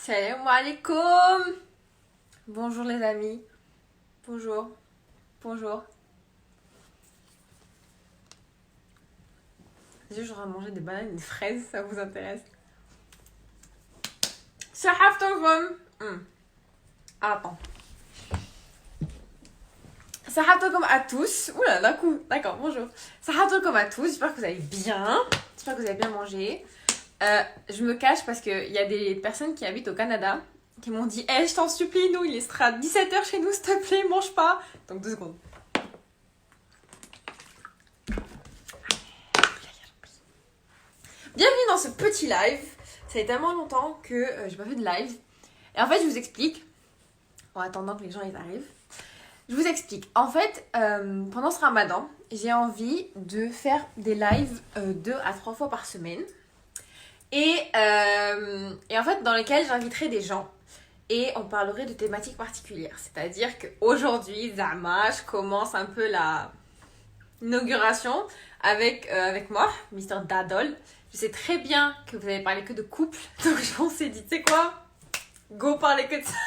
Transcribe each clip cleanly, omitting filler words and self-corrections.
Salam alaikum. Bonjour les amis. Bonjour. Bonjour. Je j'aurais mangé des bananes et des fraises, ça vous intéresse? Sahabtokum. Attends. Sahabtokum à tous. Oula, d'un coup. D'accord, bonjour. Sahabtokum à tous. J'espère que vous allez bien. J'espère que vous avez bien mangé. Je me cache parce qu'il y a des personnes qui habitent au Canada qui m'ont dit hey, je t'en supplie, nous, il sera 17h chez nous, s'il te plaît, mange pas. Donc 2 secondes. Bienvenue dans ce petit live. Ça fait tellement longtemps que j'ai pas fait de live. Et en fait, je vous explique. En attendant que les gens ils arrivent. Je vous explique. En fait, pendant ce ramadan, j'ai envie de faire des lives 2 à 3 fois par semaine. Et en fait, dans lesquels j'inviterai des gens. Et on parlerait de thématiques particulières. C'est-à-dire qu'aujourd'hui, Zama, je commence un peu la inauguration avec moi, Mister Dadol. Je sais très bien que vous avez parlé que de couple. Donc on s'est dit, tu sais quoi? Go parler que de ça.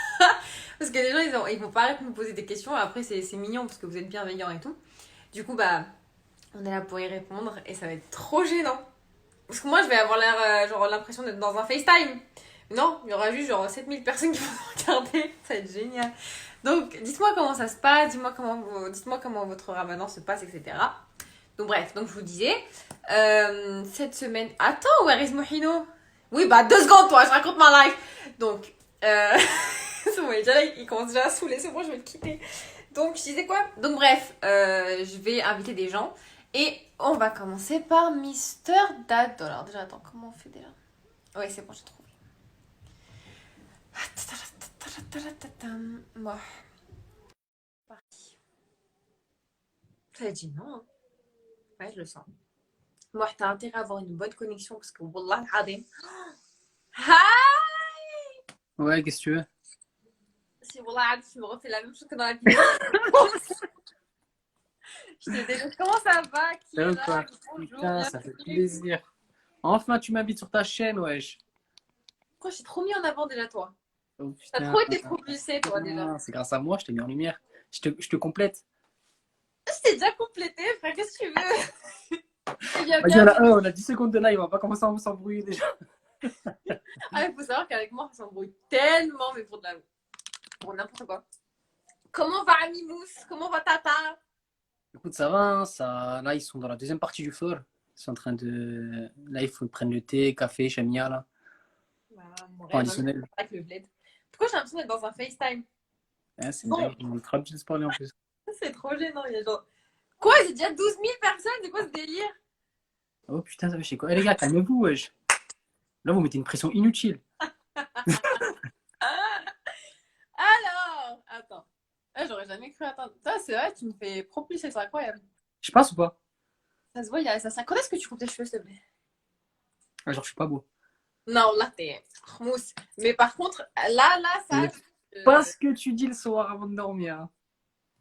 Parce que les gens, ils vont pas arrêter de me poser des questions. Après, c'est mignon parce que vous êtes bienveillants et tout. Du coup, bah, on est là pour y répondre. Et ça va être trop gênant. Parce que moi, je vais avoir l'air, genre, l'impression d'être dans un FaceTime. Non, il y aura juste genre 7000 personnes qui vont regarder. Ça va être génial. Donc, dites-moi comment ça se passe. Dites-moi comment votre ramadan se passe, etc. Donc, bref, donc je vous disais, cette semaine. Attends, where is Mohino? Oui, bah 2 secondes, toi, je raconte ma life. Donc, c'est bon, il commence déjà à saouler, c'est bon, je vais le quitter. Donc, je disais quoi? Donc, bref, je vais inviter des gens. Et on va commencer par Mister Dad. Alors, déjà, attends, comment on fait déjà? Ouais, c'est bon, j'ai trouvé. Moi, parti. Ça dit non, hein. Ouais, je le sens. Moi, t'as intérêt à avoir une bonne connexion parce que Wallah, Hadim. Ouais, qu'est-ce que tu veux? Si Wallah, tu me refais la même chose que dans la vidéo. Je te dis, comment ça va, Ça va Kira? quoi? Bonjour, Putain, ça fait bienvenue. plaisir. Enfin, tu m'invites sur ta chaîne, wesh. Pourquoi j'ai trop mis en avant déjà, toi? Oh T'as putain, trop été propulsé, toi, déjà. c'est grâce à moi, je t'ai mis en lumière. Je te complète. Je t'ai déjà complété, frère, qu'est-ce que tu veux? Eh bien, Vas-y, bienvenue. on a 10 secondes de live, on va pas commencer à s'embrouiller déjà. Ah, il faut savoir qu'avec moi, on s'embrouille tellement, mais pour n'importe quoi. Comment va Amimous? Comment va Tata? Écoute, ça va, hein, ça... Là, ils sont dans la deuxième partie du fort. Ils sont en train de... Là, il faut prendre le thé, café, chamia, là. Bah, mon Pas rêve, hein, additionnel. avec le bled. Pourquoi j'ai l'impression d'être dans un FaceTime? Ouais, c'est une Bon, dingue, on est trop habitué de se parler en plus. c'est trop gênant. Il y a genre... Quoi? J'ai déjà 12 000 personnes? C'est quoi ce délire? Oh putain, ça fait chier quoi. Eh les gars, calmez-vous, wesh. Là, vous mettez une pression inutile. Ah, alors, attends. Ah, j'aurais jamais cru attendre. Ça, c'est vrai, tu me fais propulser, c'est incroyable. Je passe ou pas? Ça se voit, il y a ça. Quand est-ce que tu coupes tes cheveux, s'il te plaît? Ah, genre, je suis pas beau. Non, là, t'es mousse. Mais par contre, là, ça. C'est pas ce que tu dis le soir avant de dormir, hein.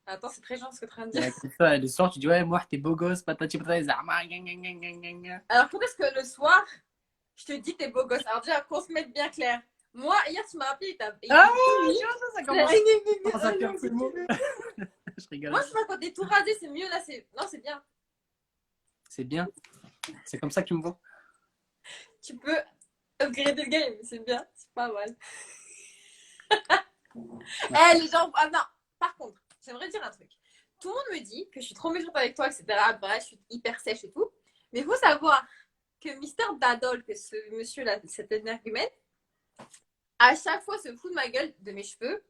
Attends, c'est très gentil ce que tu es en train de dire. Ouais, comme ça, le soir, tu dis, ouais, moi, t'es beau gosse, patati patata, zama, gna, gna, gna, gna, gna, gna. Alors, quand est-ce que le soir, je te dis t'es beau gosse? Alors, déjà, qu'on se mette bien clair. Moi, hier, tu m'as appelé, il Ah, était minuit. tu vois ça, ça Moi, commence à perdre ses mots. Je rigole. je vois quand t'es tout rasé, c'est mieux. Là, c'est. Non, c'est bien. C'est bien. C'est comme ça que tu me vois. Tu peux upgrader le game, c'est bien. C'est pas mal. Eh, les gens. Ah non, par contre, j'aimerais dire un truc. Tout le monde me dit que je suis trop méchante avec toi, etc. Bref, je suis hyper sèche et tout. Mais il faut savoir que Mister Dadol, que ce monsieur-là, cet énergumène, à chaque fois se fout de ma gueule, de mes cheveux,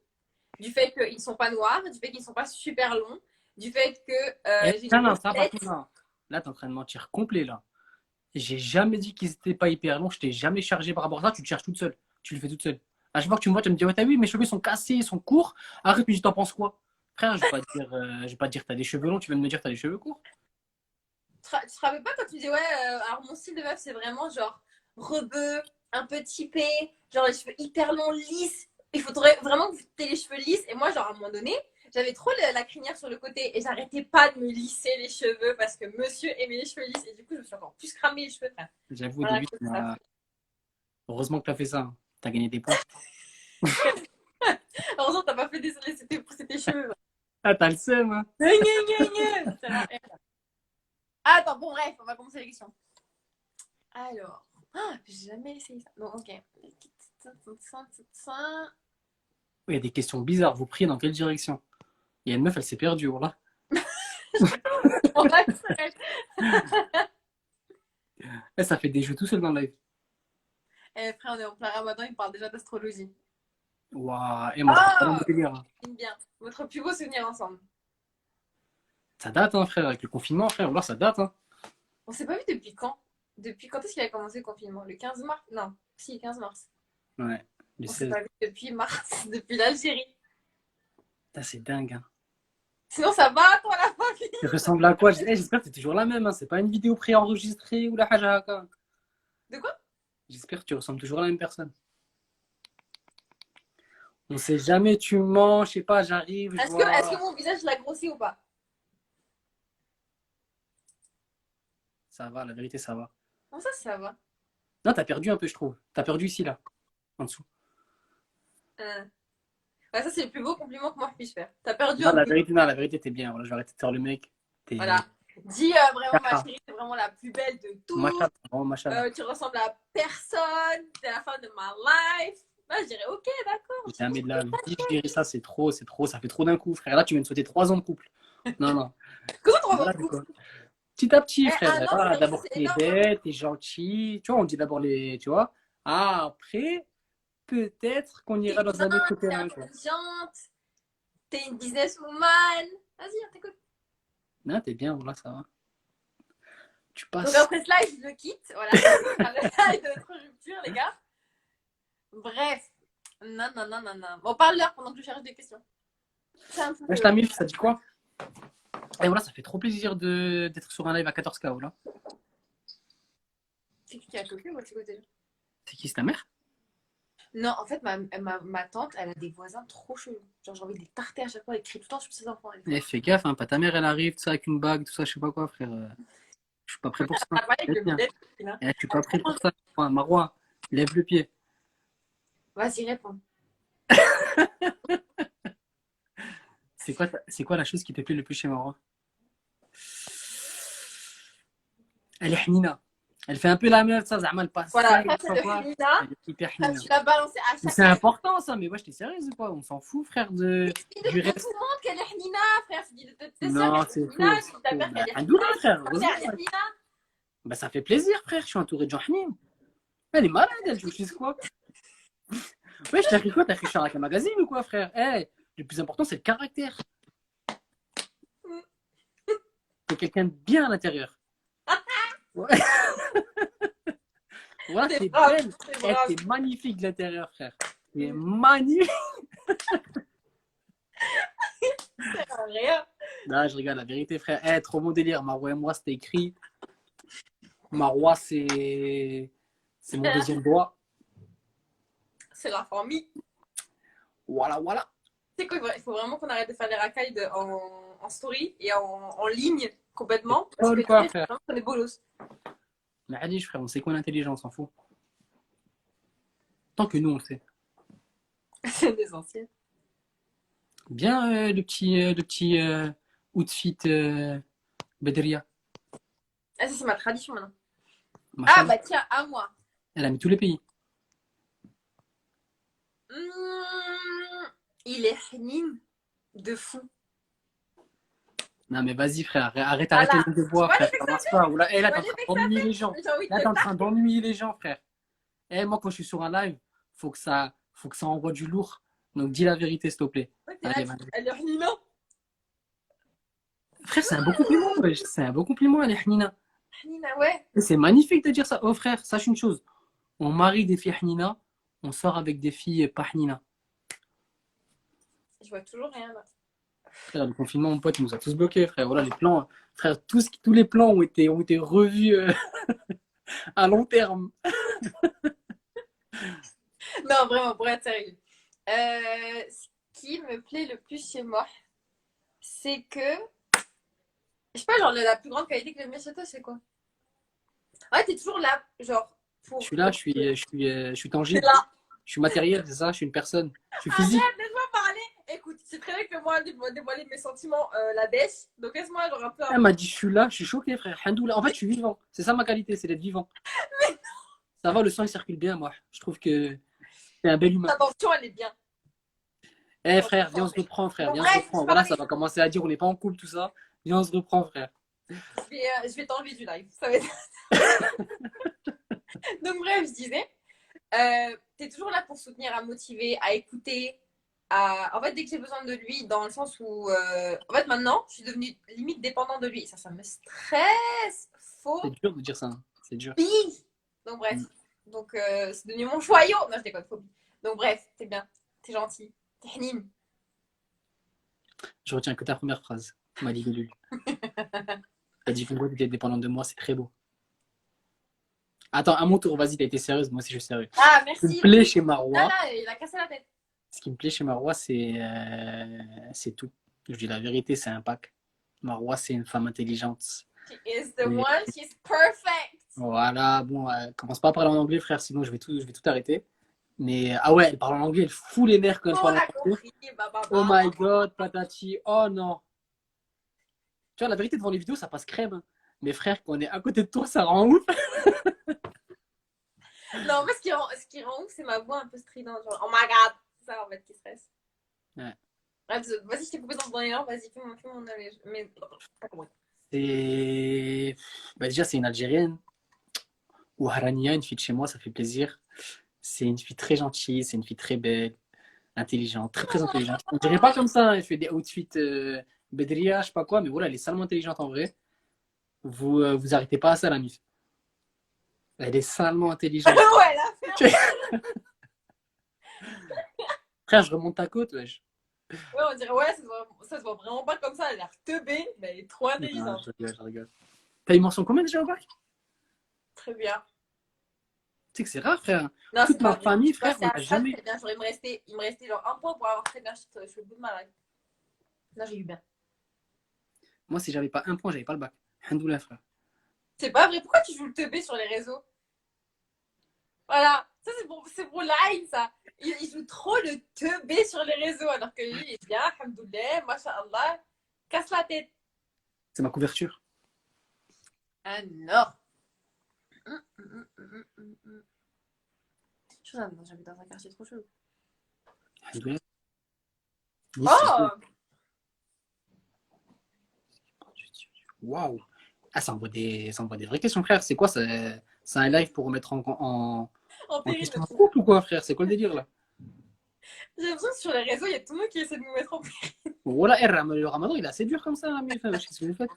du fait qu'ils ne sont pas noirs, du fait qu'ils ne sont pas super longs, du fait que Eh, j'ai non, une non, ça, par reflète. contre, non. Là, t'es en train de mentir complet, là. J'ai jamais dit qu'ils étaient pas hyper longs. Je t'ai jamais chargé par rapport à ça. Tu te cherches toute seule. Tu le fais toute seule. À chaque fois que tu me vois, tu me dis, ouais, t'as vu, mes cheveux sont cassés, ils sont courts. Arrête, puis t'en penses quoi? Frère, je vais pas te dire, t'as des cheveux longs, tu viens de me dire, t'as des cheveux courts. Tu te rappelles pas quand tu dis ouais, alors mon style de meuf c'est vraiment genre rebeu, un peu typé, genre les cheveux hyper longs, lisses. Il faudrait vraiment que tu aies les cheveux lisses. Et moi, genre à un moment donné, j'avais trop la crinière sur le côté et j'arrêtais pas de me lisser les cheveux parce que monsieur aimait les cheveux lisses. Et du coup, je me suis encore plus cramé les cheveux, frère. J'avoue, au Voilà, début, ça. heureusement que t'as fait ça, hein. T'as gagné des points. Heureusement, t'as pas fait désolé, c'était pour tes cheveux. Ah, t'as le seum, hein. Gna, gna, gna, gna. Ça sert à rien. Attends, bon, bref, on va commencer les questions. Alors, j'ai jamais essayé ça. Non, ok. Il y a des questions bizarres. Vous priez dans quelle direction? Il y a une meuf, elle s'est perdue, voilà. Eh, ça fait des jeux tout seul dans le live. Eh, frère, on est en plein ramadan, il parle déjà d'astrologie. Waouh, et moi, je suis pas dans Ah, le délire, hein. j'aime bien. Votre plus beau souvenir ensemble. Ça date, hein, frère, avec le confinement, frère. Voilà, ça date, hein. On s'est pas vu depuis quand? Depuis quand est-ce qu'il a commencé le confinement? Le 15 mars? Non, si, le 15 mars. Ouais, du On s'est 16. pas vu depuis mars, depuis l'Algérie. Putain, c'est dingue, hein. Sinon, ça va, toi, la famille? Tu ressembles à quoi? Eh, j'espère que t'es toujours la même, hein. C'est pas une vidéo préenregistrée ou la haja haka. De quoi? J'espère que tu ressembles toujours à la même personne. On sait jamais, tu mens, je sais pas, j'arrive, je Est-ce que vois. mon visage l'a grossi ou pas? Ça va, la vérité, ça va. Comment ça va? Non, t'as perdu un peu, je trouve. T'as perdu ici, là, en dessous. Euh, Ouais, ça, c'est le plus beau compliment que moi je puisse faire. T'as perdu Non, un peu. la vérité, t'es bien. Voilà, je vais arrêter de faire le mec. T'es. Voilà. Dis vraiment, ma chérie, t'es vraiment la plus belle de toutes. Machallah, vraiment, machallah. Tu ressembles à personne. T'es la femme de ma life. Là, je dirais, ok, d'accord. Jamais de la vie, je dirais ça, c'est trop, ça fait trop d'un coup, frère. Là, tu viens de sauter 3 ans de couple. Non, non. Comment tu Voilà, ressembles c'est beaucoup? quoi. Petit à petit, Eh, frère. un an, Voilà, d'abord, c'est t'es énorme. bête, t'es gentil. Tu vois, on dit d'abord les. Tu vois. Ah, après, peut-être qu'on T'es ira dans un bien, autre t'es terrain, quoi. intelligente. T'es une businesswoman. Vas-y, on t'écoute. Non, t'es bien, voilà, ça va. Tu Donc passes. après cela, je le quitte. Voilà, c'est le live de notre rupture, les gars. Bref. Non, non, non, non, non. Bon, parle-leur pendant que je cherche des questions. C'est un peu... Wesh, la mif, ça dit quoi? Et voilà, ça fait trop plaisir d'être sur un live à 14K, voilà. C'est qui a copié ou c'est quoi déjà? C'est qui, c'est ta mère? Non, en fait, ma tante, elle a des voisins trop chelous. Genre, j'ai envie de les tarter à chaque fois, elle crie tout le temps sur ses enfants. Eh, fais gaffe, hein, pas ta mère, elle arrive, tout ça, avec une bague, tout ça, je sais pas quoi, frère. Je suis pas prêt pour ça. Elle a parlé avec le Tiens. modèle. Là. Eh, je suis pas prêt pour ça. Ouais, Marois, lève le pied. Vas-y, réponds. C'est quoi la chose qui te plaît le plus chez Marois? Elle est hnina. Elle fait un peu la meuf, ça, Zama, elle passe Voilà, 5, ça, je sais c'est pas le quoi. féminin. Elle est hyper Ça, hnina. tu l'as balancé à Mais chaque c'est important ça, mais wesh, t'es sérieuse ou quoi? On s'en fout, frère, Explique du de tout reste. le monde qu'elle est Hnina, frère. Tu dis de tes soeurs Non, qu'elle est c'est Hnina, faux, tu c'est dis de ta faux. mère Bah, qu'elle est alhamdoulilah, Hnina, tu dis frère, de ta heureusement. mère qu'elle est Hnina. Bah, ça fait plaisir, frère, je suis entouré de gens hnim. Elle est malade, elle, tu veux quoi? Wesh, t'as écrit quoi? T'as écrit Charles avec un magazine ou quoi, frère? Eh, le plus important, c'est le caractère. T'es quelqu'un de bien à l'intérieur. Ouais. Voilà, C'est t'es brave, belle. c'est Eh, brave. t'es magnifique de l'intérieur, frère. T'es magnifique. C'est rien. Non, je regarde la vérité, frère. Eh, trop bon délire. Marois et moi, c'était écrit. Marois, c'est mon deuxième doigt. C'est la famille. Voilà, voilà. C'est quoi, il faut vraiment qu'on arrête de faire les racailles en story et en ligne complètement. Parce que Quoi, tu sais, frère? vraiment, on est bolos. Mais allez, frère, on sait quoi l'intelligence, on s'en fout. Tant que nous, on le sait. C'est des anciennes. Bien le petit outfit Bedria. Ah, ça, c'est ma tradition maintenant. Ah, Machallah. bah tiens, à moi. Elle a mis tous les pays. Il est hnine de fou. Non, mais vas-y, frère, arrête Voilà. les langues de bois, frère. Ça marche pas. Oula, eh, là, t'es en Voyez, train d'ennuyer les gens. j'ai envie de Là, t'es te en train taper. d'ennuyer les gens, frère. Eh, moi, quand je suis sur un live, faut que ça envoie du lourd. Donc, dis la vérité, s'il te plaît. Allez, vas-y. Elle est hnina. Frère, c'est un beau compliment, wesh. C'est un beau compliment, elle est hnina. Hnina, ouais. Et c'est magnifique de dire ça. Oh, frère, sache une chose. On marie des filles hnina, on sort avec des filles pas hnina. Je vois toujours rien là. Frère, le confinement, mon pote, il nous a tous bloqués, frère. Voilà, les plans, frère, tous les plans ont été revus à long terme. Non, vraiment, pour être sérieux. Ce qui me plaît le plus chez moi, c'est que. Je sais pas, genre, la plus grande qualité que j'aime bien chez toi, c'est quoi? Ouais, t'es toujours là, genre, pour. Je suis là, je suis T'es tangible. là. Je suis matériel, c'est ça? Je suis une personne. Je suis physique. Arrête, laisse-moi parler. Écoute, c'est très bien que moi, je dois dévoiler mes sentiments la baisse. Donc laisse-moi genre un peu. Elle m'a dit, je suis là, je suis choqué, frère. Handoula. En fait, je suis vivant. C'est ça ma qualité, c'est d'être vivant. Ça va, le sang, il circule bien, moi. Je trouve que c'est un bel humain. Attention, elle est bien. Eh, frère, viens, on se reprend, frère. Bon, Viens, on se bref, reprend. c'est Voilà, pas ça va commencer à dire, on n'est pas en couple, tout ça. Viens, on se reprend, frère. je vais t'enlever du live. Ça va être... Donc bref, je disais, t'es toujours là pour soutenir, à motiver, à écouter. En fait, dès que j'ai besoin de lui, dans le sens où, en fait, maintenant, je suis devenue limite dépendante de lui. Ça me stresse. Faux. C'est dur de dire ça, hein. C'est dur. Phobie. Donc bref. Mm. Donc c'est devenu mon joyau. Non, je déconne, phobie. Donc bref, t'es bien. T'es gentil. T'es hnine. Je retiens que ta première phrase, m'a dit Lulu. T'as dit que tu étais dépendante de moi, c'est très beau. Attends, à mon tour, vas-y, t'as été sérieuse, moi aussi je suis sérieux. Ah, Ce qui me merci. plaît chez Ah Marois, là, il a cassé la tête. ce qui me plaît chez Marois, c'est tout. Je dis la vérité, c'est un pack. Marois, c'est une femme intelligente. She is the Et one. She's perfect. voilà, bon, commence pas à parler en anglais, frère, sinon je vais tout arrêter. Mais ah ouais, elle parle en anglais, elle fout les nerfs quand elle On parle a en anglais. compris. Bah, bah, Oh bah. my god, patati, oh non. Tu vois, la vérité, devant les vidéos, ça passe crème, hein. Mais frère, quand on est à côté de toi, ça rend ouf. Non, mais ce qui rend ouf, c'est ma voix un peu stridente. Genre, oh my god. C'est ça, en fait, qui stresse. Ouais. Bref, vas-y, je t'ai coupé dans ton élan. Vas-y, fais mon mais pas compris. C'est. Bah, déjà, c'est une Algérienne. Ou Harania, une fille de chez moi, ça fait plaisir. C'est une fille très gentille, c'est une fille très belle, intelligente, très très intelligente. On dirait pas comme ça, hein. Elle fait des outfits Bedria, je sais pas quoi, mais voilà, elle est salement intelligente en vrai. Vous arrêtez pas à ça, la mif. Elle est salement intelligente. Ouais, là, Frère, je remonte ta côte, wesh. ouais, on dirait, ouais, ça se voit vraiment pas comme ça. Elle a l'air teubée, mais elle est trop Non, intelligente. je rigole, je rigole. T'as eu mention combien déjà au bac? Très bien. Tu sais que c'est rare, frère. Non, Toute c'est pas ma vrai. famille, Je suis frère, passée on à n'a ça jamais. très bien. Genre, il me restait genre un point pour avoir très bien. Je suis au bout de ma life. Là, j'ai eu bien. Moi, si j'avais pas un point, j'avais pas le bac. Alhamdoulilah, frère. C'est pas vrai. Pourquoi tu joues le teubé sur les réseaux? Voilà. Ça, c'est pour Line, ça. Il joue trop le teubé sur les réseaux, alors que lui, il est bien, alhamdoulilah, masha'Allah. Casse la tête. C'est ma couverture. Ah non. J'habite dans un quartier trop chaud. Alhamdoulilah. Oh! Waouh! Ah, ça envoie des vraies questions, frère. C'est quoi ça? C'est un live pour remettre En en péril de question un fou. couple ou quoi, frère? C'est quoi le délire là? J'ai l'impression que sur les réseaux, il y a tout le monde qui essaie de nous mettre en péril. Voilà, le ramadan, il est assez dur comme ça, là, mais qu'est-ce que vous faites?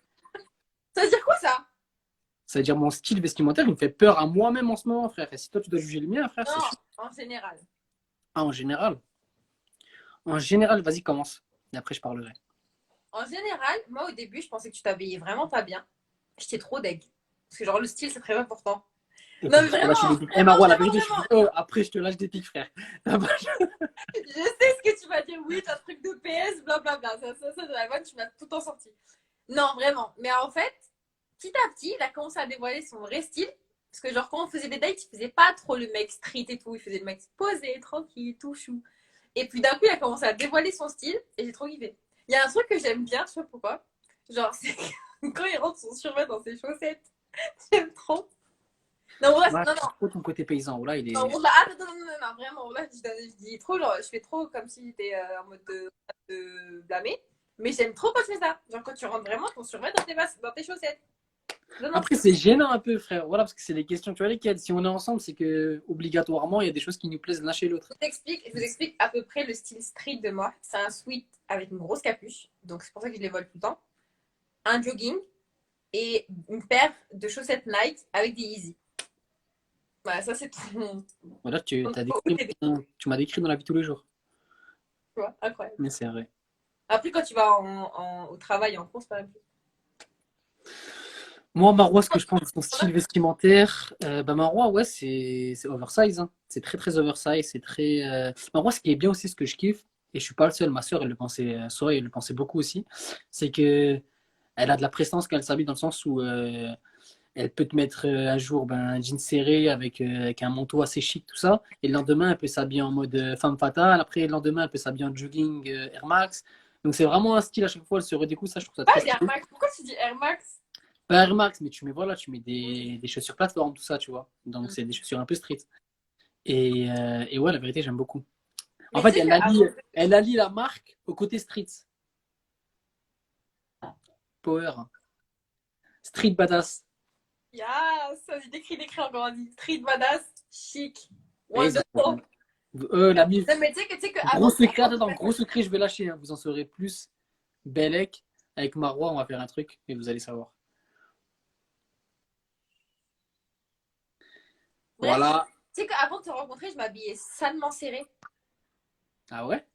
Ça veut dire quoi, ça? Ça veut dire mon style vestimentaire, il me fait peur à moi-même en ce moment, frère. Et si toi, tu dois juger le mien, frère, c'est Non, chaud. en général. Ah, en général. En général, vas-y, commence. Et après, je parlerai. En général, moi, au début, je pensais que tu t'habillais vraiment pas bien. J'étais trop deg. Parce que, genre, le style, c'est très important. Et Non, puis, mais je te lâche vraiment, des pics. Eh, Marwa, la vérité, vraiment. après, je te lâche des pics, frère. Je sais ce que tu vas dire. Oui, t'as un truc de PS, blablabla. Ça, de la vanne, tu m'as tout le temps sorti. Non, vraiment. Mais en fait, petit à petit, il a commencé à dévoiler son vrai style. Parce que, genre, quand on faisait des dates, il faisait pas trop le mec street et tout. Il faisait le mec posé, tranquille, tout chou. Et puis d'un coup, il a commencé à dévoiler son style et j'ai trop kiffé. Il y a un truc que j'aime bien, je sais pas pourquoi. Genre, c'est quand il rentre son survêt dans ses chaussettes. J'aime trop. Non, bref, Ouais, non, non. trop ton côté paysan. Là, il est. Non, non, vraiment, là, je dis trop, genre, je fais trop comme si j'étais en mode de blâmer. Mais j'aime trop quand tu fais ça. Genre, quand tu rentres vraiment ton survêt dans tes chaussettes. Non, non, Après, c'est gênant un peu, frère. Voilà, parce que c'est les questions, tu vois, lesquelles. Si on est ensemble, c'est que, obligatoirement, il y a des choses qui nous plaisent l'un chez l'autre. je vous explique à peu près le style street de moi. C'est un sweat avec une grosse capuche. Donc, c'est pour ça que je les vole tout le temps. Un jogging et une paire de chaussettes Nike avec des Yeezy. Voilà, ça, c'est tout. Voilà, Tu tu m'as décrit dans la vie de tous les jours. vois, incroyable. Mais c'est vrai. Après, quand tu vas au travail en cours, c'est pas la même chose. Moi, Marois, ce que je pense de son style vestimentaire, bah, Marois, ouais, c'est oversize, hein. C'est très, très oversize. C'est très. Marois, ce qui est bien aussi, ce que je kiffe, et je suis pas le seul, ma soeur, elle le pensait, Soa, elle le pensait beaucoup aussi, c'est que elle a de la prestance quand elle s'habille dans le sens où Elle peut te mettre un jour un jean serré avec un manteau assez chic, tout ça. Et le lendemain, elle peut s'habiller en mode femme fatale. Après, le lendemain, elle peut s'habiller en jogging Air Max. Donc, c'est vraiment un style à chaque fois. Elle se redécouvre. Ça, je trouve ça Pas très Air stylé. Max. Pourquoi tu dis Air Max? Pas Air Max, mais tu mets des chaussures plateforme, tout ça, tu vois. Donc, c'est des chaussures un peu street. Et ouais, la vérité, j'aime beaucoup. En Mais tu fait, sais qu'avant. elle allie la marque au côté street. Power. Street badass. Yes, vas-y, décris encore, vas-y. Street badass, chic, Exactement. wonderful. La mif. Non, mais tu sais que Gros avant secret, de attends, faire gros secret, je vais lâcher, hein. Vous en saurez plus. Belek, avec Marois, on va faire un truc et vous allez savoir. bref, Voilà. tu sais qu'avant de te rencontrer, je m'habillais salement serré. Ah ouais?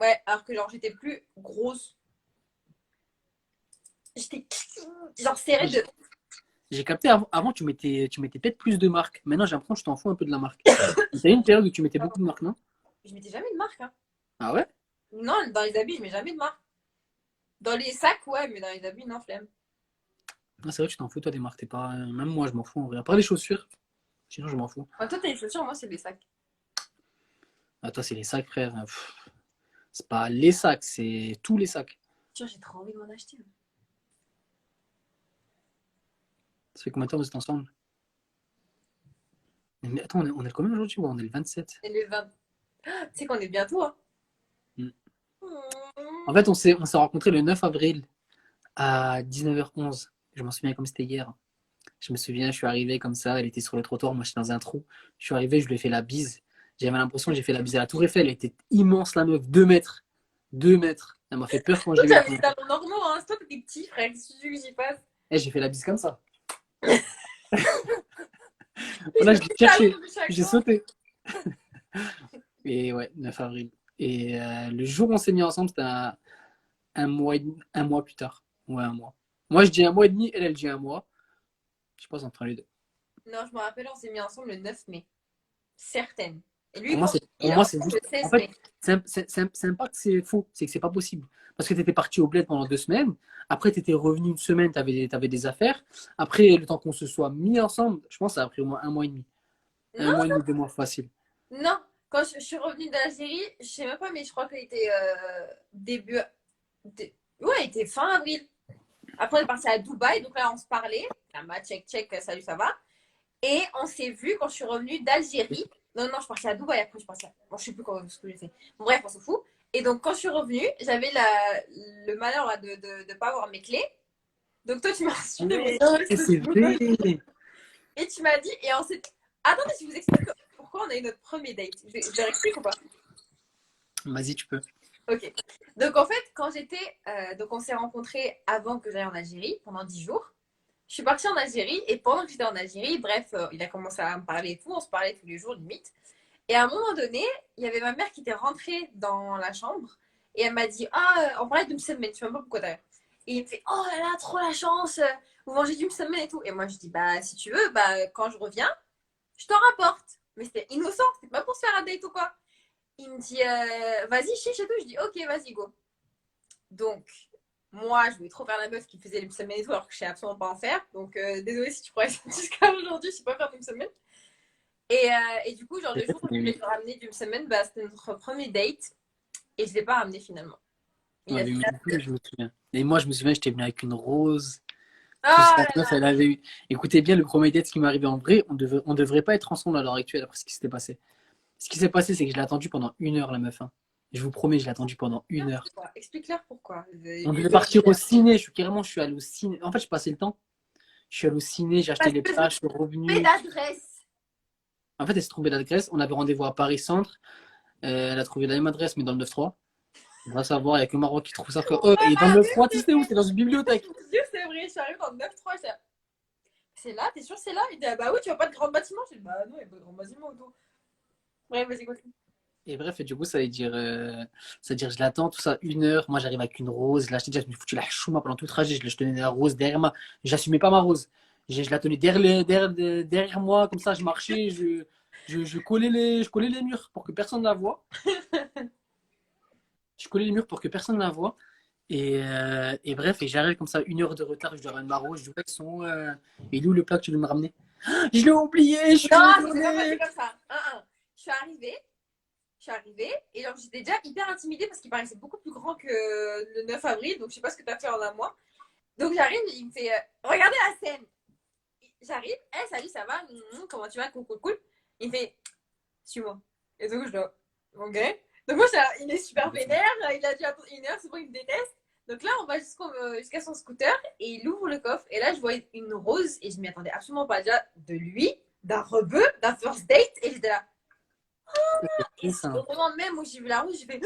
Ouais, alors que genre j'étais plus grosse. J'étais genre serrée de. J'ai capté avant, tu mettais peut-être plus de marques. Maintenant, j'ai l'impression que tu t'en fous un peu de la marque. T'as eu une période où tu mettais beaucoup de marques, non? Je mettais jamais de marque, hein. Ah ouais? Non, dans les habits, je mets jamais de marque. Dans les sacs, ouais, mais dans les habits, non, flemme. Ah, c'est vrai que tu t'en fous, toi, des marques. T'es pas... Même moi, je m'en fous en vrai. Après les chaussures, sinon, je m'en fous. Toi, t'as les chaussures, moi, c'est des sacs. Ah, toi, c'est les sacs, frère. C'est pas les sacs, c'est tous les sacs. Tiens, j'ai trop envie de m'en acheter. Ça fait combien de temps vous êtes ensemble? Mais attends, on est le combien aujourd'hui? Ouais, on est le 27. Et les 20. Tu sais qu'on est bientôt, hein. Hmm. En Mmh. fait, on s'est rencontrés le 9 avril à 19h11. Je m'en souviens comme c'était hier. Je me souviens, je suis arrivé comme ça, elle était sur le trottoir, moi j'étais dans un trou. Je suis arrivé, je lui ai fait la bise. J'avais l'impression que j'ai fait la bise à la Tour Eiffel. Elle était immense, la meuf, 2 mètres. 2 mètres. Elle m'a fait peur quand je Toi, l'ai tu vu la as des première fois. talons normaux, hein. C'est toi, t'es petit, frère. Qu'est-ce que tu veux que j'y passe? Eh, j'ai fait la bise comme ça. Je Voilà, veux je l'ai des talons cherché. de chaque J'ai fois. sauté. Et ouais, 9 avril. Et le jour où on s'est mis ensemble, c'était un mois plus tard. Ouais, un mois. Moi, je dis un mois et demi, elle dit un mois. Je pense entre les deux. Non, je me rappelle, on s'est mis ensemble le 9 mai. Certaine. Et lui, Pour moi, pour c'est il pour est moi, c'est ensemble juste. le En 16 fait, mai. c'est pas que c'est faux, c'est que c'est pas possible. Parce que tu étais parti au bled pendant 2 semaines. Après, tu étais revenu une semaine, tu avais des affaires. Après, le temps qu'on se soit mis ensemble, je pense que ça a pris au moins un mois et demi. Un Non, mois et demi, 2 mois facile. non. Quand je suis revenue d'Algérie, je sais même pas, mais je crois qu'il était début. Ouais, il était fin avril. Après, on est parti à Dubaï, donc là, on se parlait. La match, check, check, salut, ça va. Et on s'est vu quand je suis revenue d'Algérie. Non, non, je partais à Dubaï après, je partais à. Bon, je sais plus ce que j'ai fait. Bon, bref, on s'en fout. Et donc, quand je suis revenue, j'avais le malheur là, de ne pas avoir mes clés. Donc, toi, tu m'as reçu de Ouais, mon c'est vrai. et tu m'as dit, et ensuite. Attendez, je vous explique pourquoi on a eu notre premier date. Je leur explique ou pas? Vas-y, tu peux. Ok. Donc, en fait, quand j'étais. Donc, on s'est rencontrés avant que j'aille en Algérie, pendant 10 jours. Je suis partie en Algérie, et pendant que j'étais en Algérie, bref, il a commencé à me parler et tout. On se parlait tous les jours, limite. Et à un moment donné, il y avait ma mère qui était rentrée dans la chambre et elle m'a dit ah, on parlait d'une semaine, je sais même pas pourquoi d'ailleurs. Et il me fait oh là là, trop la chance, vous mangez d'une semaine et tout. Et moi je dis bah si tu veux, bah quand je reviens, je t'en rapporte. Mais c'était innocent, c'était pas pour se faire un date ou quoi. Il me dit vas-y, chiche et tout. Je dis ok, vas-y, go. Donc moi, je voulais trop faire la meuf qui faisait les semaines et tout alors que je sais absolument pas en faire. Donc désolée si tu crois jusqu'à aujourd'hui, je sais pas faire une semaine. Et du coup, genre, le jour où je voulais te ramener d'une semaine, bah, c'était notre premier date. Et je ne l'ai pas ramené finalement. Il Ouais, a mais fait. moi non plus, je me souviens. Et moi, je me souviens, j'étais venu avec une rose. Tout ça, Ah la là meuf, là. elle avait eu. Écoutez bien, le premier date, ce qui m'est arrivé en vrai, on devrait pas être ensemble à l'heure actuelle après ce qui s'était passé. Ce qui s'est passé, c'est que je l'ai attendu pendant 1 heure, la meuf, hein. Je vous promets, je l'ai attendu pendant 1 heure. Explique-leur pourquoi. On Une devait heure. partir au ciné. Je suis allé au ciné. En fait, j'ai passé le temps. Je suis allé au ciné, j'ai acheté Parce les que je me places, je suis fais revenu. d'adresse. En fait, elle s'est trompée d'adresse. On avait rendez-vous à Paris Centre. Elle a trouvé la même adresse, mais dans le 9-3. On va savoir, il n'y a que Maroc qui trouve ça. Oh, et dans le 9-3, tu sais où? C'est dans une bibliothèque. Mon Dieu, c'est vrai, je suis arrivée dans le 9-3. C'est là, t'es sûr, c'est là? Il dit ah bah oui, tu vois pas de grand bâtiment? Je dis bah non, il n'y a pas de grand bâtiment autour. Bref, vas-y, continue. Et bref, et du coup, ça veut dire, je l'attends, tout ça, 1 heure. Moi, j'arrive avec une rose. Je l'ai acheté déjà, je me suis foutu la chouma pendant tout le trajet. Je tenais la rose derrière moi. J'assumais pas ma rose. Je la tenais derrière moi, comme ça, je marchais, je collais les murs pour que personne ne la voie. Je collais les murs pour que personne ne la voie. Et bref, et j'arrive comme ça, 1 heure de retard, je dois ramener ma rose, je dis, ouais, il est où le plat que tu veux me ramener? Je l'ai oublié, je suis Non, ça s'est pas passé désolé. comme ça. Je suis arrivée, et genre j'étais déjà hyper intimidée parce qu'il paraissait beaucoup plus grand que le 9 avril, donc je sais pas ce que t'as fait en un mois. Donc j'arrive, il me fait regardez la scène. J'arrive, hey, salut, ça va? Comment tu vas? Cool, cool, cool. Il me fait suis-moi. Et donc je dois ok. Donc moi, il est super vénère, il a dû attendre 1 heure, c'est bon, il me déteste. Donc là, on va jusqu'à son scooter et il ouvre le coffre. Et là, je vois une rose et je m'y attendais absolument pas. Déjà, de lui, d'un rebeu, d'un first date. Et j'étais là. Et C'est ça. au moment même où j'ai vu la rose, j'ai fait.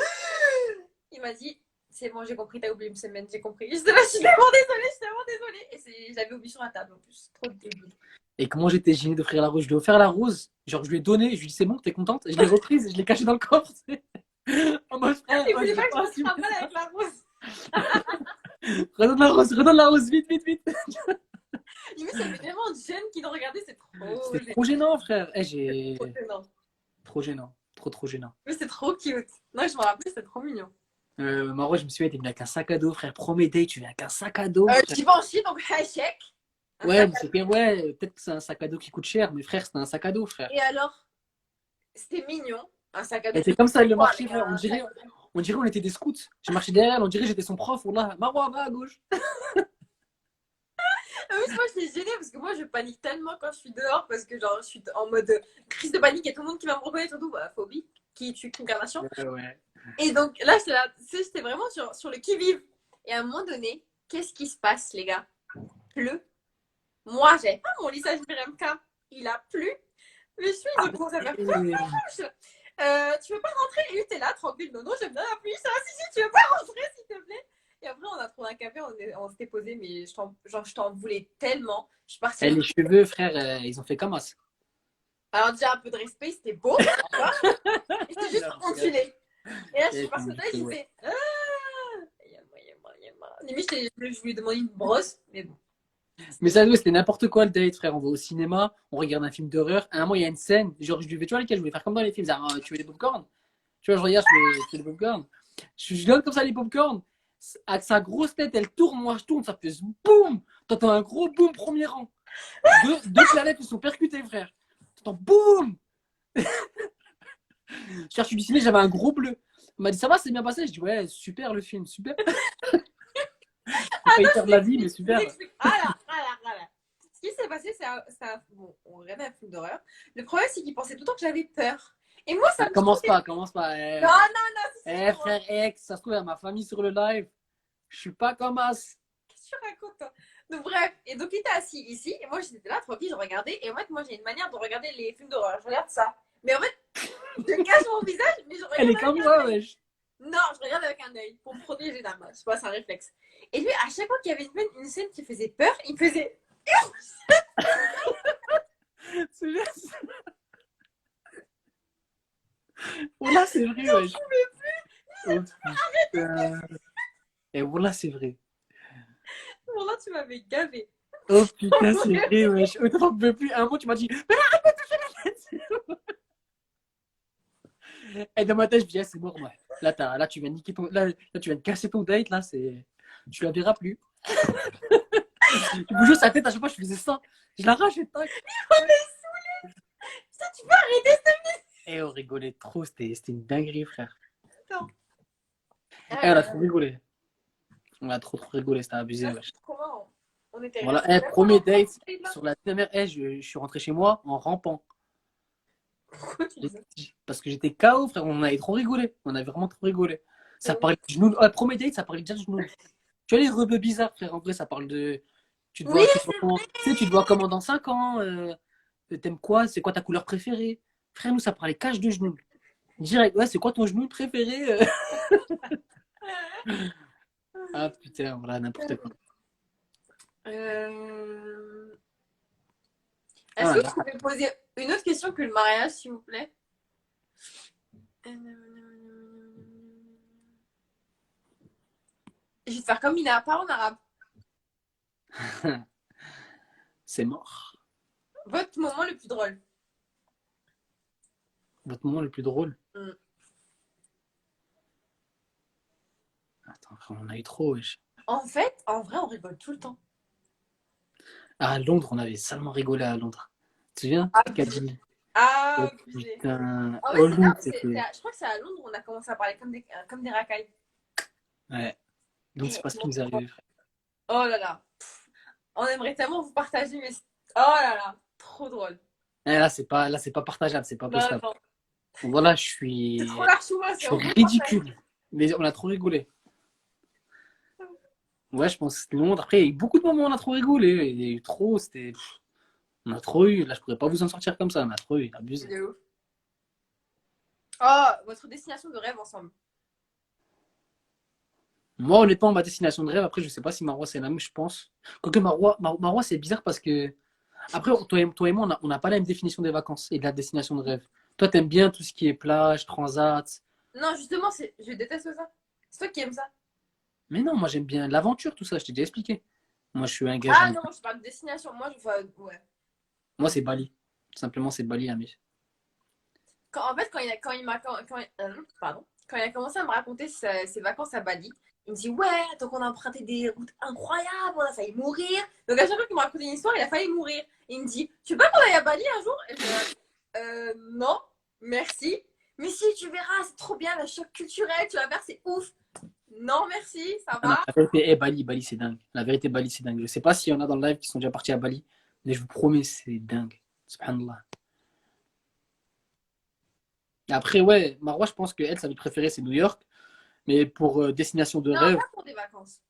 Il m'a dit c'est bon, j'ai compris, t'as oublié une semaine, j'ai compris. J'étais là, je suis tellement désolée, je suis tellement désolée. Et je l'avais oublié sur la table en plus. Trop débile. Et comment j'étais gêné d'offrir la rose. Je lui ai offert la rose, genre je lui ai donné, je lui ai dit c'est bon, t'es contente? Je l'ai reprise et je l'ai cachée dans le coffre. En mode frère, Il oh, voulait j'ai pas que pas je fasse assumé. un mal avec la rose. Redonne la rose, vite, vite, vite. Limite, ça fait tellement de jeunes qui l'ont regardé, c'est trop C'était gênant. trop gênant, frère. Trop gênant. Trop gênant. Trop gênant. Mais c'est trop cute. Non, je me rappelle, c'est trop mignon. Maro, je me suis dit, t'es venu avec un sac à dos, frère. Premier date, tu viens avec un sac à dos, frère. Tu vas en Chine, donc échec. Un Ouais, sac mais à c'était, ouais, peut-être que c'est un sac à dos qui coûte cher, mais frère, c'était un sac à dos, frère. Et alors, c'était mignon. Un sac à dos Et qui c'est comme ça, le quoi marché, avec frère. un sac. On dirait on était des scouts. J'ai marché derrière elle, on dirait j'étais son prof. Wallah, Maro, va à gauche. Ah oui, moi, je suis gênée parce que moi, je panique tellement quand je suis dehors parce que, genre, je suis en mode crise de panique et tout le monde qui va me reconnaître, surtout, bah, phobie, qui tue Kim Kardashian. Ouais. Et donc là, j'étais vraiment sur le qui-vive. Et à un moment donné, qu'est-ce qui se passe, les gars? Pleut. Moi, j'ai pas mon lissage BRMK. Il a plu. Mais je suis, donc commence à faire tu veux pas rentrer? Et lui, t'es là, tranquille. Non, non, j'aime bien la pluie. Ça, si, tu veux pas rentrer, s'il te plaît? Et après, on a trouvé un café, on s'était posé, mais je t'en voulais tellement. Je suis partie. Eh, les cheveux, frère, ils ont fait comme as. Alors, déjà, un peu de respect, c'était beau, d'accord? Et c'était juste Non, ondulé. Et là, je suis eh, partie de là, j'ai ouais. fait. Limite, je lui ai demandé une brosse, mais bon. Mais ça, c'était n'importe quoi le date, frère. On va au cinéma, on regarde un film d'horreur. À un moment, il y a une scène, genre, je lui fais, tu vois, lesquels je voulais faire comme dans les films. Ah, tu veux des popcorn? Tu vois, je regarde, tu veux des popcorn? Je donne comme ça les popcorn. Avec sa grosse tête, elle tourne, moi je tourne, ça fait boum! T'entends un gros boum, premier rang. Deux planètes qui sont percutées, frère. T'entends boum! Je cherche du ciné, j'avais un gros bleu. On m'a dit, ça va, c'est bien passé. Je dis, ouais, super le film, super. J'ai Ah failli non, perdre la vie, mais je vous super. explique. Ah là, ah là, ah là. Ce qui s'est passé, bon, on regardait un film d'horreur. Le problème, c'est qu'il pensait tout le temps que j'avais peur. Et moi, ça Ah, me commence stressait. pas, commence pas. Non, non, non, si, si, moi. Frère ex, ça se trouve, il y a ma famille sur le live. Je suis pas comme as. Qu'est-ce que tu racontes, toi? Donc, bref. Et donc, il était assis ici. Et moi, j'étais là, tranquille, je regardais. Et en fait, moi, j'ai une manière de regarder les films d'horreur. Je regarde ça. Mais en fait, je cache mon visage, mais je Elle regarde est avec comme un moi, œil. wesh. Non, je regarde avec un œil pour me protéger d'un mal. Je sais pas, c'est un réflexe. Et lui, à chaque fois qu'il y avait une scène qui faisait peur, il faisait. C'est juste. Voilà, c'est vrai, wesh. Oh, putain. Et voilà, c'est vrai. Bon, là, tu m'avais gavé. Oh putain, c'est vrai, wesh. Oh, t'en peux plus. Un mot, tu m'as dit, mais là, arrête de toucher la tête. Et dans ma tête, je dis, ah, c'est mort, ouais. Là, tu viens de niquer là, tu viens de casser ton date, là, c'est. Tu la verras plus. Tu bougeais sa tête à chaque fois, je faisais ça. Je l'arrache et tac. Ça, tu peux arrêter ça. Et on rigolait trop, c'était une dinguerie, frère. Non. Et on a trop rigolé. On a trop rigolé, c'était abusé, Ça, wesh. c'est comment on était Voilà, restés premier date, là. sur la dernière, je suis rentré chez moi en rampant. Pourquoi tu dis ça? Parce que j'étais KO, frère, on avait trop rigolé. On avait vraiment trop rigolé. Ça Oui. parlait de genoux. Premier date, ça parlait déjà de genoux. Tu vois, les rebeux bizarres, frère, en vrai, ça parle de. Oui, Tu dois comment dans 5 ans t'aimes quoi? C'est quoi ta couleur préférée? Frère, nous, ça parlait cache de genoux. Direct, ouais, c'est quoi ton genou préféré? Ah putain, voilà, n'importe quoi. Est-ce Ah, que là. vous pouvez poser une autre question que le mariage, s'il vous plaît? Je vais te faire comme il a parlé en arabe. C'est mort. Votre moment le plus drôle. Votre moment le plus drôle. Mm. Attends. Attends, frère, on a eu trop, wesh. En fait, en vrai, on rigole tout le temps. À Londres, on avait salement rigolé à Londres. Tu te souviens? Abusé. Académie. Oh Abusé. putain. En fait, Oh, c'est là Londres, où c'était. je crois que c'est à Londres où on a commencé à parler comme des racailles. Ouais. Londres, c'est Et pas ce qui nous est arrivé, frère. oh là là. On aimerait tellement vous partager, mais oh là là, trop drôle. Là, c'est pas partageable, c'est pas Non, postable. non. Donc voilà, C'est trop l'archouma, je c'est suis on vous partage. ridicule. Mais on a trop rigolé. Ouais, je pense que c'était Londres. Après, il y a eu beaucoup de moments où on a trop rigolé. Il y a eu trop, c'était. On a trop eu. Là, je pourrais pas vous en sortir comme ça. On a trop eu, abusé. De ouf. Oh, votre destination de rêve ensemble. Moi, honnêtement, ma destination de rêve, après, je sais pas si Marois c'est la même, je pense. Quoique Marois, c'est bizarre parce que. Après, toi et moi, on n'a pas la même définition des vacances et de la destination de rêve. Toi, t'aimes bien tout ce qui est plage, transat. Non, justement, je déteste ça. C'est toi qui aimes ça. Mais non, moi, j'aime bien l'aventure, tout ça, je t'ai déjà expliqué. Moi, je suis un gars, Ah j'aime. non, je parle de destination. Moi, je vois. Ouais. Moi, c'est Bali. Tout simplement, c'est Bali, la mif. En fait, quand il a commencé à me raconter ses vacances à Bali, il me dit ouais, donc on a emprunté des routes incroyables, on a failli mourir. Donc à chaque fois qu'il me racontait une histoire, il a failli mourir. Il me dit tu veux pas qu'on aille à Bali un jour? Et je dis non, merci. Mais si tu verras, c'est trop bien, le choc culturel, tu vas voir, c'est ouf. Non, merci, ça Non, non, va. la vérité, Bali, c'est dingue. La vérité, Bali, c'est dingue. Je sais pas s'il y en a dans le live qui sont déjà partis à Bali, mais je vous promets, c'est dingue. Subhanallah. Après, ouais, Marwa, je pense qu'elle, sa ville préférée, c'est New York. Mais pour destination de Non, rêve, pas pour des vacances.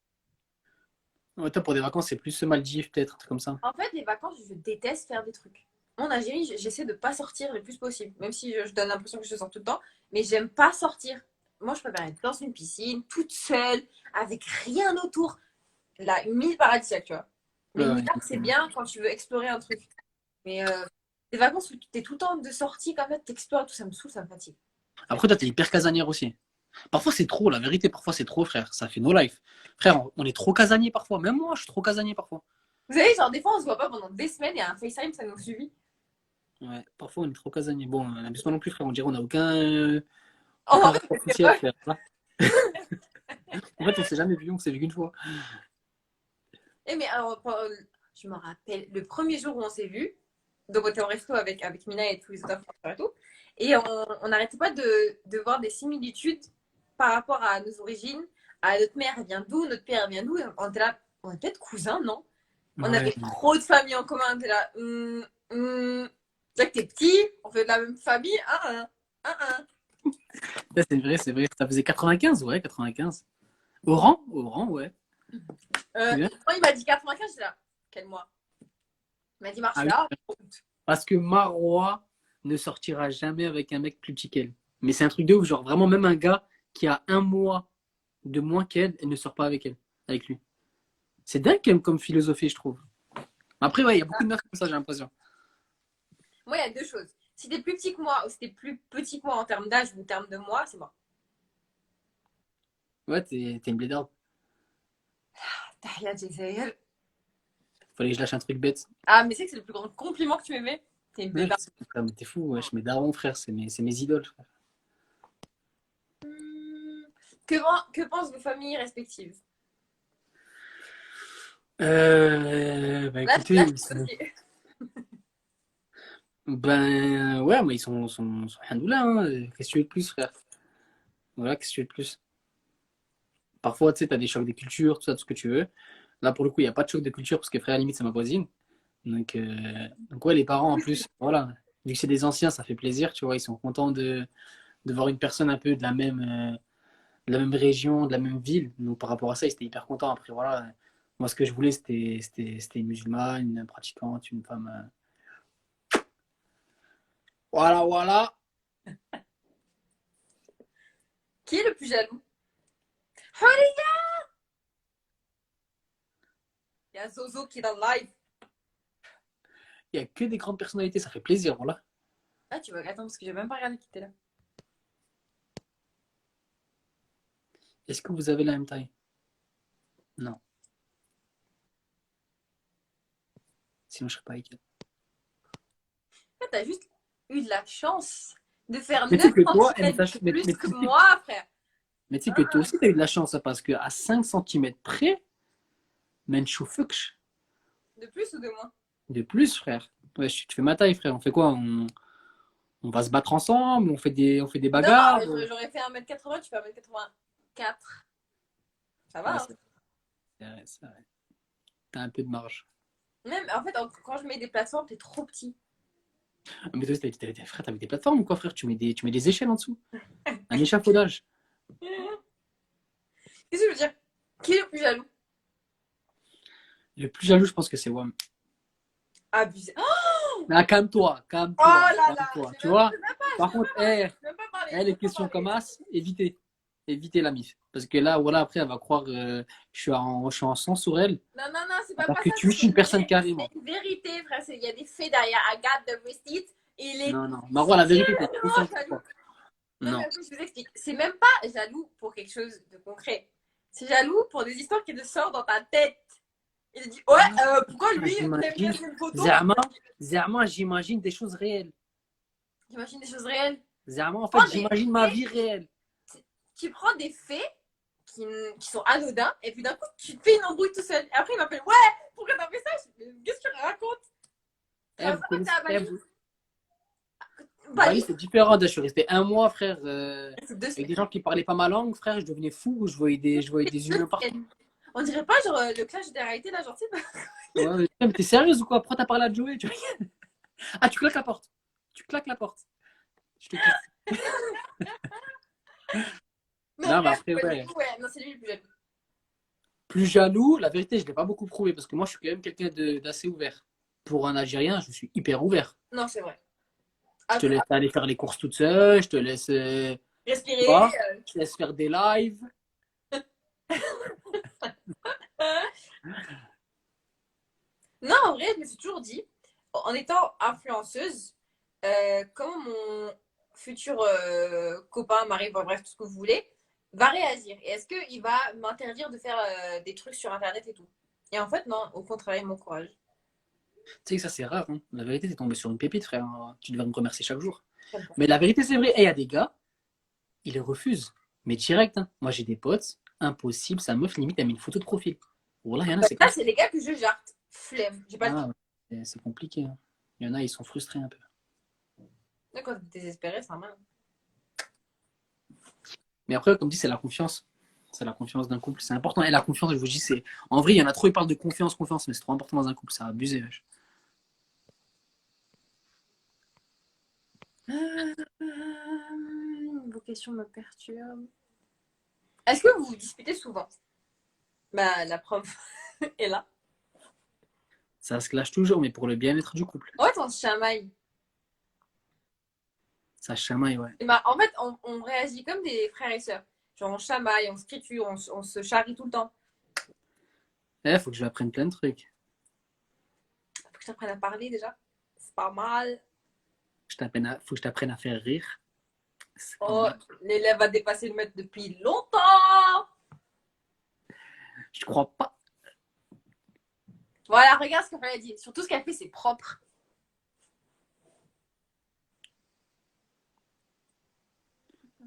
ouais, toi, pour des vacances, c'est plus Maldives, peut-être, un truc comme ça. En fait, les vacances, je déteste faire des trucs. En Algérie, j'essaie de pas sortir le plus possible, même si je donne l'impression que je sors tout le temps, mais j'aime pas sortir. Moi, je préfère être dans une piscine, toute seule, avec rien autour. Là, une île paradisiaque, tu vois. Mais Ouais, New ouais, York, c'est bien quand tu veux explorer un truc. Mais des vacances où tu es tout le temps de sortie, comme ça, t'explores, tout ça me saoule, ça me fatigue. après, toi, t'es hyper casanière aussi. Parfois, c'est trop, la vérité, parfois, c'est trop, frère. Ça fait no life. Frère, on est trop casanier parfois. Même moi, je suis trop casanier parfois. Vous savez, genre, des fois, on se voit pas pendant des semaines et un FaceTime, ça nous suffit. Ouais, parfois, on est trop casanier. Bon, n'abuse pas non plus, frère. On dirait qu'on n'a Oh, en aucun fait, rapport officiel, frère. En fait, on s'est jamais vu, on s'est vu qu'une fois. mais alors, je me rappelle, le premier jour où on s'est vu, donc on était au resto avec Mina et tous les autres frères et tout, et on n'arrêtait pas de voir des similitudes par rapport à nos origines, à notre mère elle vient d'où, notre père elle vient d'où, on était là, on est peut-être cousins, non? On Ouais. avait trop de familles en commun, on était là, c'est vrai que t'es petit, on fait de la même famille, Ouais, c'est vrai, c'est vrai. Ça faisait 95, ouais, 95. Au rang, ouais. C'est bien. Quand il m'a dit 95, j'étais là, quel mois? Il m'a dit Ah oui. Marcella. Parce que Marois ne sortira jamais avec un mec plus petit qu'elle. Mais c'est un truc de ouf, genre vraiment même un gars qui a un mois de moins qu'elle, elle ne sort pas avec elle, avec lui. C'est dingue quand même comme philosophie, je trouve. Après, ouais, il y a beaucoup de meufs comme ça, j'ai l'impression. Moi, il y a deux choses. Si t'es plus petit que moi ou si t'es plus petit que moi en termes d'âge ou en termes de moi, c'est moi. Ouais, t'es une blédarde. Tahia Jezeel. Fallait que je lâche un truc bête. Ah, mais c'est que c'est le plus grand compliment que tu m'aimais. T'es une Ouais, je blédarde. sais, frère, mais t'es fou, wesh. Mes darons, frère, c'est mes idoles, frère. Hmm. Que pensent vos familles respectives? Bah Là, écoutez, je suis bloquée. ben ouais, mais ils sont Alhamdoulilah, hein. Qu'est-ce que tu veux de plus, frère? Voilà, qu'est-ce que tu veux de plus? Parfois, tu sais, t'as des chocs des cultures, tout ça, tout ce que tu veux. Là, pour le coup, il n'y a pas de choc de culture parce que frère, à la limite, c'est ma voisine. Donc ouais, les parents, en plus, voilà, vu que c'est des anciens, ça fait plaisir, tu vois, ils sont contents de voir une personne un peu de la même région, de la même ville. Donc par rapport à ça, ils étaient hyper contents. Après, voilà, moi, ce que je voulais, c'était une musulmane, une pratiquante, une femme. Voilà, voilà. Qui est le plus jaloux? Holly. Il y a Zozo qui est dans le live. Il n'y a que des grandes personnalités, ça fait plaisir, voilà. Ah, tu vois, attends, parce que j'ai même pas regardé qui était là. Est-ce que vous avez la même taille? Non, sinon je serais pas avec elle. Ah, t'as juste eu de la chance de faire Mais tu 9 sais que toi, elle cm mais plus tu que sais, moi, frère. Mais tu sais que toi aussi, t'as eu de la chance, hein, parce qu'à 5 centimètres près, men choufukch. De plus ou de moins? De plus, frère. Ouais, tu fais ma taille, frère. On fait quoi? On va se battre ensemble, on fait des Non, bagarres. j'aurais fait 1m80, tu fais 1m84. Ça Ouais, va, hein? c'est vrai. T'as un peu de marge. Même, en fait, quand je mets des plateformes, t'es trop petit. Ah, mais toi, frère, t'avais des plateformes ou quoi, frère? Tu mets des échelles en dessous. Un échafaudage. Qu'est-ce que je veux dire? Qui est le plus jaloux? Le plus jaloux, je pense que c'est WAM. Abusé. Mais ah, Oh là là, calme-toi. Tu vois? Par contre, je vais même pas parler, je les vais pas questions comme parler. as, évitez. Évitez la mif. Parce que là, voilà, après, elle va croire je suis en sang sur elle. Non, non, non, c'est pas Alors que ça, tu es une personne carrément. c'est une vérité, frère. Il y a des faits derrière. I got the receipt. Il est Non, non. Marwa, la vérité, t'es tellement consciente de jaloux. quoi? Non, mais Non. en plus, je vous explique. C'est même pas jaloux pour quelque chose de concret. C'est jaloux pour des histoires qui te sortent dans ta tête. Il dit, ouais, pourquoi lui, t'aimes bien J'imagine, cette photo? Zama, j'imagine des choses réelles. J'imagine des choses réelles. Zama, en fait, Prends des j'imagine ma faits, vie réelle. tu prends des faits qui sont anodins, et puis d'un coup, tu te fais une embrouille tout seul. Et après, il m'appelle, ouais, pourquoi t'as fait ça? Qu'est-ce que tu racontes? Ça Eh, va vous pas passer connaissez, à eh, Bali? vous, Bali, Bali, c'est différent. Je suis resté un mois, frère, c'est 2 avec semaines. des gens qui parlaient pas ma langue, frère. Je devenais fou. Je voyais des humains partout. On dirait pas genre le clash des réalités là, genre tu sais. Ouais, mais t'es sérieuse ou quoi? Pourquoi t'as parlé à Joey? Ah, tu claques la porte. Tu claques la porte. Je te quitte. Non, Non, mais bref, après, ouais, du ouais. coup, ouais, non, c'est lui le plus jeune. Plus jaloux, la vérité, je l'ai pas beaucoup prouvé parce que moi, je suis quand même quelqu'un d'assez ouvert. Pour un Algérien, je suis hyper ouvert. Non, c'est vrai. Je te Après, laisse aller faire les courses toute seule, je te laisse, tu respirer. vois, je te laisse faire des lives. Non, en vrai, je me suis toujours dit, en étant influenceuse, comment mon futur copain, mari, bon, bref, tout ce que vous voulez, va réagir. Et est-ce qu'il va m'interdire de faire des trucs sur Internet et tout? Et en fait, non, au contraire, il m'encourage. Tu sais que ça, c'est rare. Hein. La vérité, t'es tombé sur une pépite, frère. Tu devrais me remercier chaque jour. J'aime pas. Mais la vérité, c'est vrai. Et il y a des gars, ils les refusent. Mais direct, hein. Moi, j'ai des potes, impossible. Sa meuf, limite, elle met une photo de profil. Voilà, il y en a, c'est Là, comme ça. c'est les gars que je jarte. Flemme, j'ai pas le Ah, temps. ouais. C'est compliqué. Hein. Il y en a, ils sont frustrés un peu. Là, quand t'es désespéré, c'est normal. Mais après, comme dit, c'est la confiance. C'est la confiance d'un couple. C'est important. Et la confiance, je vous dis, c'est. En vrai, il y en a trop, ils parlent de confiance, confiance, mais c'est trop important dans un couple. C'est abusé. Wesh. Vos questions me perturbent. Est-ce que vous vous disputez souvent? Bah, la preuve est là. Ça se clash toujours, mais pour le bien-être du couple. En fait, on se chamaille. Ça chamaille, ouais. Et bah, en fait, on réagit comme des frères et sœurs. Genre, on chamaille, on se triture, on se charrie tout le temps. Eh, faut que je lui apprenne plein de trucs. Faut que je t'apprenne à parler déjà. C'est pas mal. Faut que je t'apprenne à faire rire. C'est pas Oh, mal. l'élève a dépassé le maître depuis longtemps. Je crois pas. Voilà, regarde ce qu'elle a dit. Surtout ce qu'elle fait, c'est propre.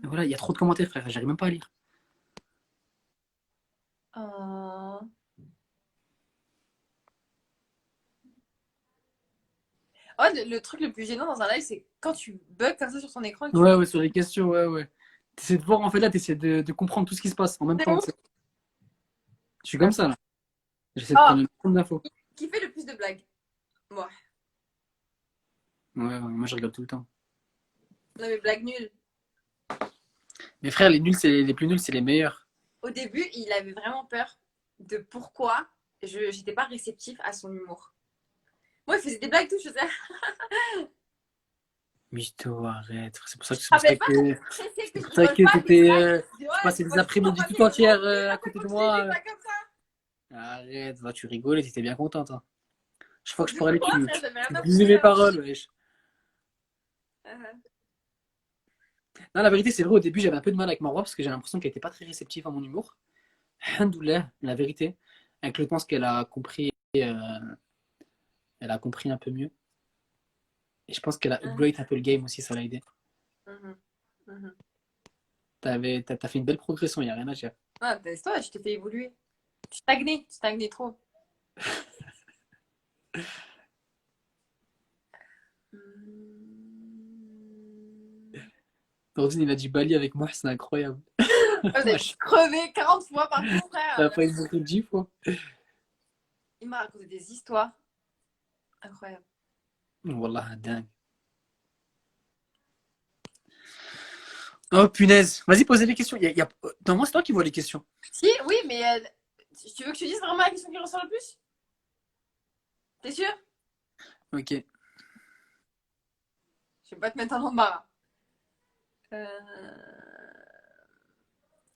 Voilà, il y a trop de commentaires, frère. J'arrive même pas à lire. Oh. Oh, le truc le plus gênant dans un live, c'est quand tu bugs comme ça sur ton écran et que tu. Ouais, ouais, sur les questions, ouais, ouais. T'essaies de voir, en fait, là, t'essaies de comprendre tout ce qui se passe en même C'est temps. ouf. Tu sais. Je suis comme ça, là. J'essaie de Oh, prendre une maximum d'infos. qui fait le plus de blagues? Moi. Ouais, ouais, moi, je rigole tout le temps. Non, mais blagues nulles. Mes frères, les nuls, les plus nuls, c'est les meilleurs. Au début, il avait vraiment peur de pourquoi je n'étais pas réceptif à son humour. Moi, il faisait des blagues, tout, je faisais. Mytho, arrête. C'est Ah, pour ça mais pas que, stressé que c'est je pour ça rigole que pas des t'étais, blagues. Je dis, tu ouais, passais tu des vas toujours après-midi passer tout les gens entières rire à à chaque côté fois de que je fais des moi. blagues comme ça. Arrête, va, tu rigolais, t'étais bien contente. Hein. Chaque fois que je De parlais, quoi, frère? J'avais tu rien à disais prouver mes là. paroles, wesh. Non, la vérité, c'est vrai, au début, j'avais un peu de mal avec Marwa parce que j'ai l'impression qu'elle était pas très réceptive à mon humour. Alhamdoulilah, la vérité. Avec le temps, ce qu'elle a compris, elle a compris un peu mieux. Et je pense qu'elle a upgrade un peu le game aussi, ça l'a aidé. Mhm, mhm. T'as fait une belle progression, il n'y a rien à dire. Ah, c'est toi, je t'ai fait évoluer. Tu stagnais trop. Nordine, il a dit Bali avec moi, c'est incroyable. Vous avez crevé 40 fois par jour, T'as frère. pas une boucle de 10 fois. Il m'a raconté des histoires. Incroyable. Wallah, dingue. Oh punaise. Vas-y, posez les questions. Non, moi, c'est toi qui vois les questions. Si, oui, mais tu veux que je te dise vraiment la question qui ressort le plus? T'es sûr? Ok. Je vais pas te mettre en embarras. Euh...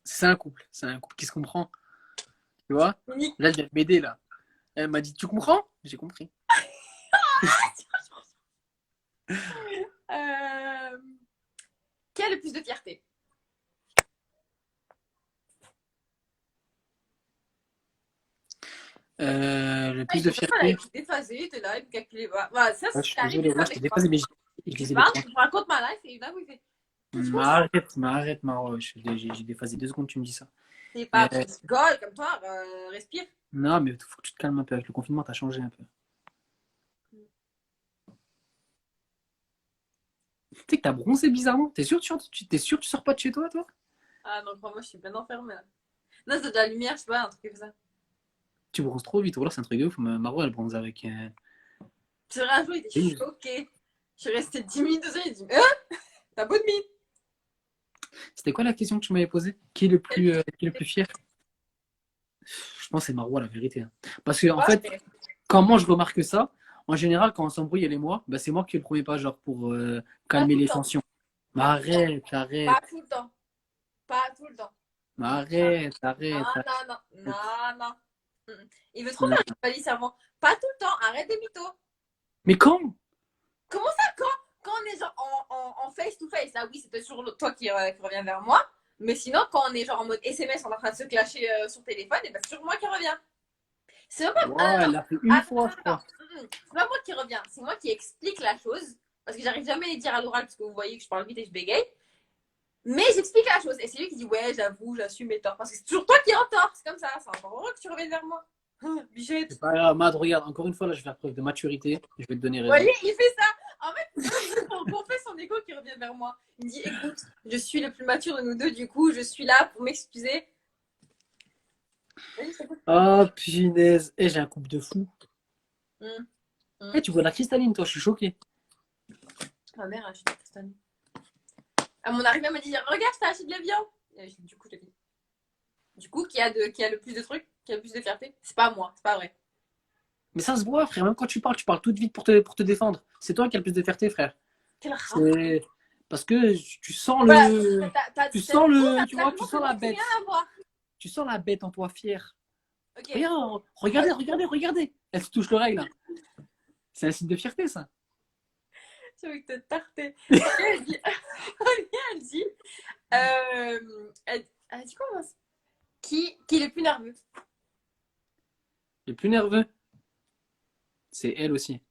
C'est un couple. C'est un couple qui se comprend. Tu vois? Unique. Là, elle vient de m'aider, là. Elle m'a dit, tu comprends? J'ai compris. Euh... Qui a le plus de fierté? Le Ah, plus je de sais pas, elle a fierté. été déphasée, t'es là, il me calcule les bras. Voilà, ça, Ouais, je c'est suis arrivé désolé, ça là, je t'ai avec moi. dépassé, mais je Je lisais les parle, points. je vous raconte ma life et là, vous faites. J'ai déphasé 2 secondes, tu me dis ça. C'est pas Euh, vrai, je rigole comme toi, respire. non, mais faut que tu te calmes un peu. Avec le confinement, t'as changé un peu. Tu sais que t'as bronzé bizarrement. T'es sûr que tu sors pas de chez toi, toi? Ah non, crois-moi, je suis bien enfermée là. Non, c'est de la lumière, je sais pas, un truc comme ça. Tu bronzes trop vite. Voilà, c'est un truc de ouf. Maro, elle bronze avec. C'est vrai, un jour, il était Oui. choqué. Je suis restée 10 minutes dessus, il dit t'as beau de mine. C'était quoi la question que tu m'avais posée? Qui est le plus fier? Je pense que c'est Maro, la vérité, hein. Parce que, en fait, Ouais, comment je remarque ça? En général, quand on s'embrouille, elle et moi, bah, c'est moi qui fais le premier pas, genre, pour pas calmer tout le les temps. tensions. Mais Pas tout le temps. arrête, Pas arrête. tout le temps. Pas tout le temps. Mais Non, arrête, non, arrête, non, non, arrête. non, non. Il veut trop faire Non. le palier servant. Pas tout le temps, arrête des mythos. Mais quand? Comment ça, quand on est genre en face to face, là oui, c'est toujours toi qui reviens vers moi. Mais sinon, quand on est genre en mode SMS, on est en train de se clasher sur téléphone, et ben c'est toujours moi qui reviens. C'est pas. Ah, Ouais, non, elle non. l'a fait une Attends, fois, attends, je attends. crois. C'est pas moi qui reviens, c'est moi qui explique la chose. Parce que j'arrive jamais à les dire à l'oral, parce que vous voyez que je parle vite et je bégaye. Mais j'explique la chose. Et c'est lui qui dit ouais, j'avoue, j'assume mes torts. Parce que c'est toujours toi qui es en tort. C'est comme ça. C'est encore heureux que tu reviennes vers moi. C'est Bichette. pas grave, Mad, regarde, encore une fois, là, je vais faire preuve de maturité. Je vais te donner Vous raison. voyez, il fait ça. En fait, c'est pour gonfler son ego qui revient vers moi. Il me dit écoute, je suis le plus mature de nous deux, du coup, je suis là pour m'excuser. Oh, punaise. Eh, j'ai un couple de fou. Hum, Eh, hum. tu vois la cristalline, toi, je suis choqué. Ma mère a acheté des cristallines. À mon arrivée, elle m'a dit regarde, je t'ai acheté de la viande. Et du coup, je l'ai dit. Du coup, qui a le plus de trucs, qui a le plus de fierté, c'est pas moi, c'est pas vrai. Mais ça se voit, frère. Même quand tu parles toute vite pour te défendre. C'est toi qui as le plus de fierté, frère. Quel rapport. C'est parce que tu sens Voilà, le. Tu t'as sens du coup, le. t'as Tu vois, tu l'argument que sens moi la qui n'ai bête. rien à voir. Tu sens la bête en toi fière. Ok. Regarde, regardez, regardez, regardez. Elle se touche l'oreille, là. C'est un signe de fierté, ça. J'ai envie de te tarter. Elle dit, elle dit, elle dit comment ça qui est le plus nerveux? Le plus nerveux, c'est elle aussi.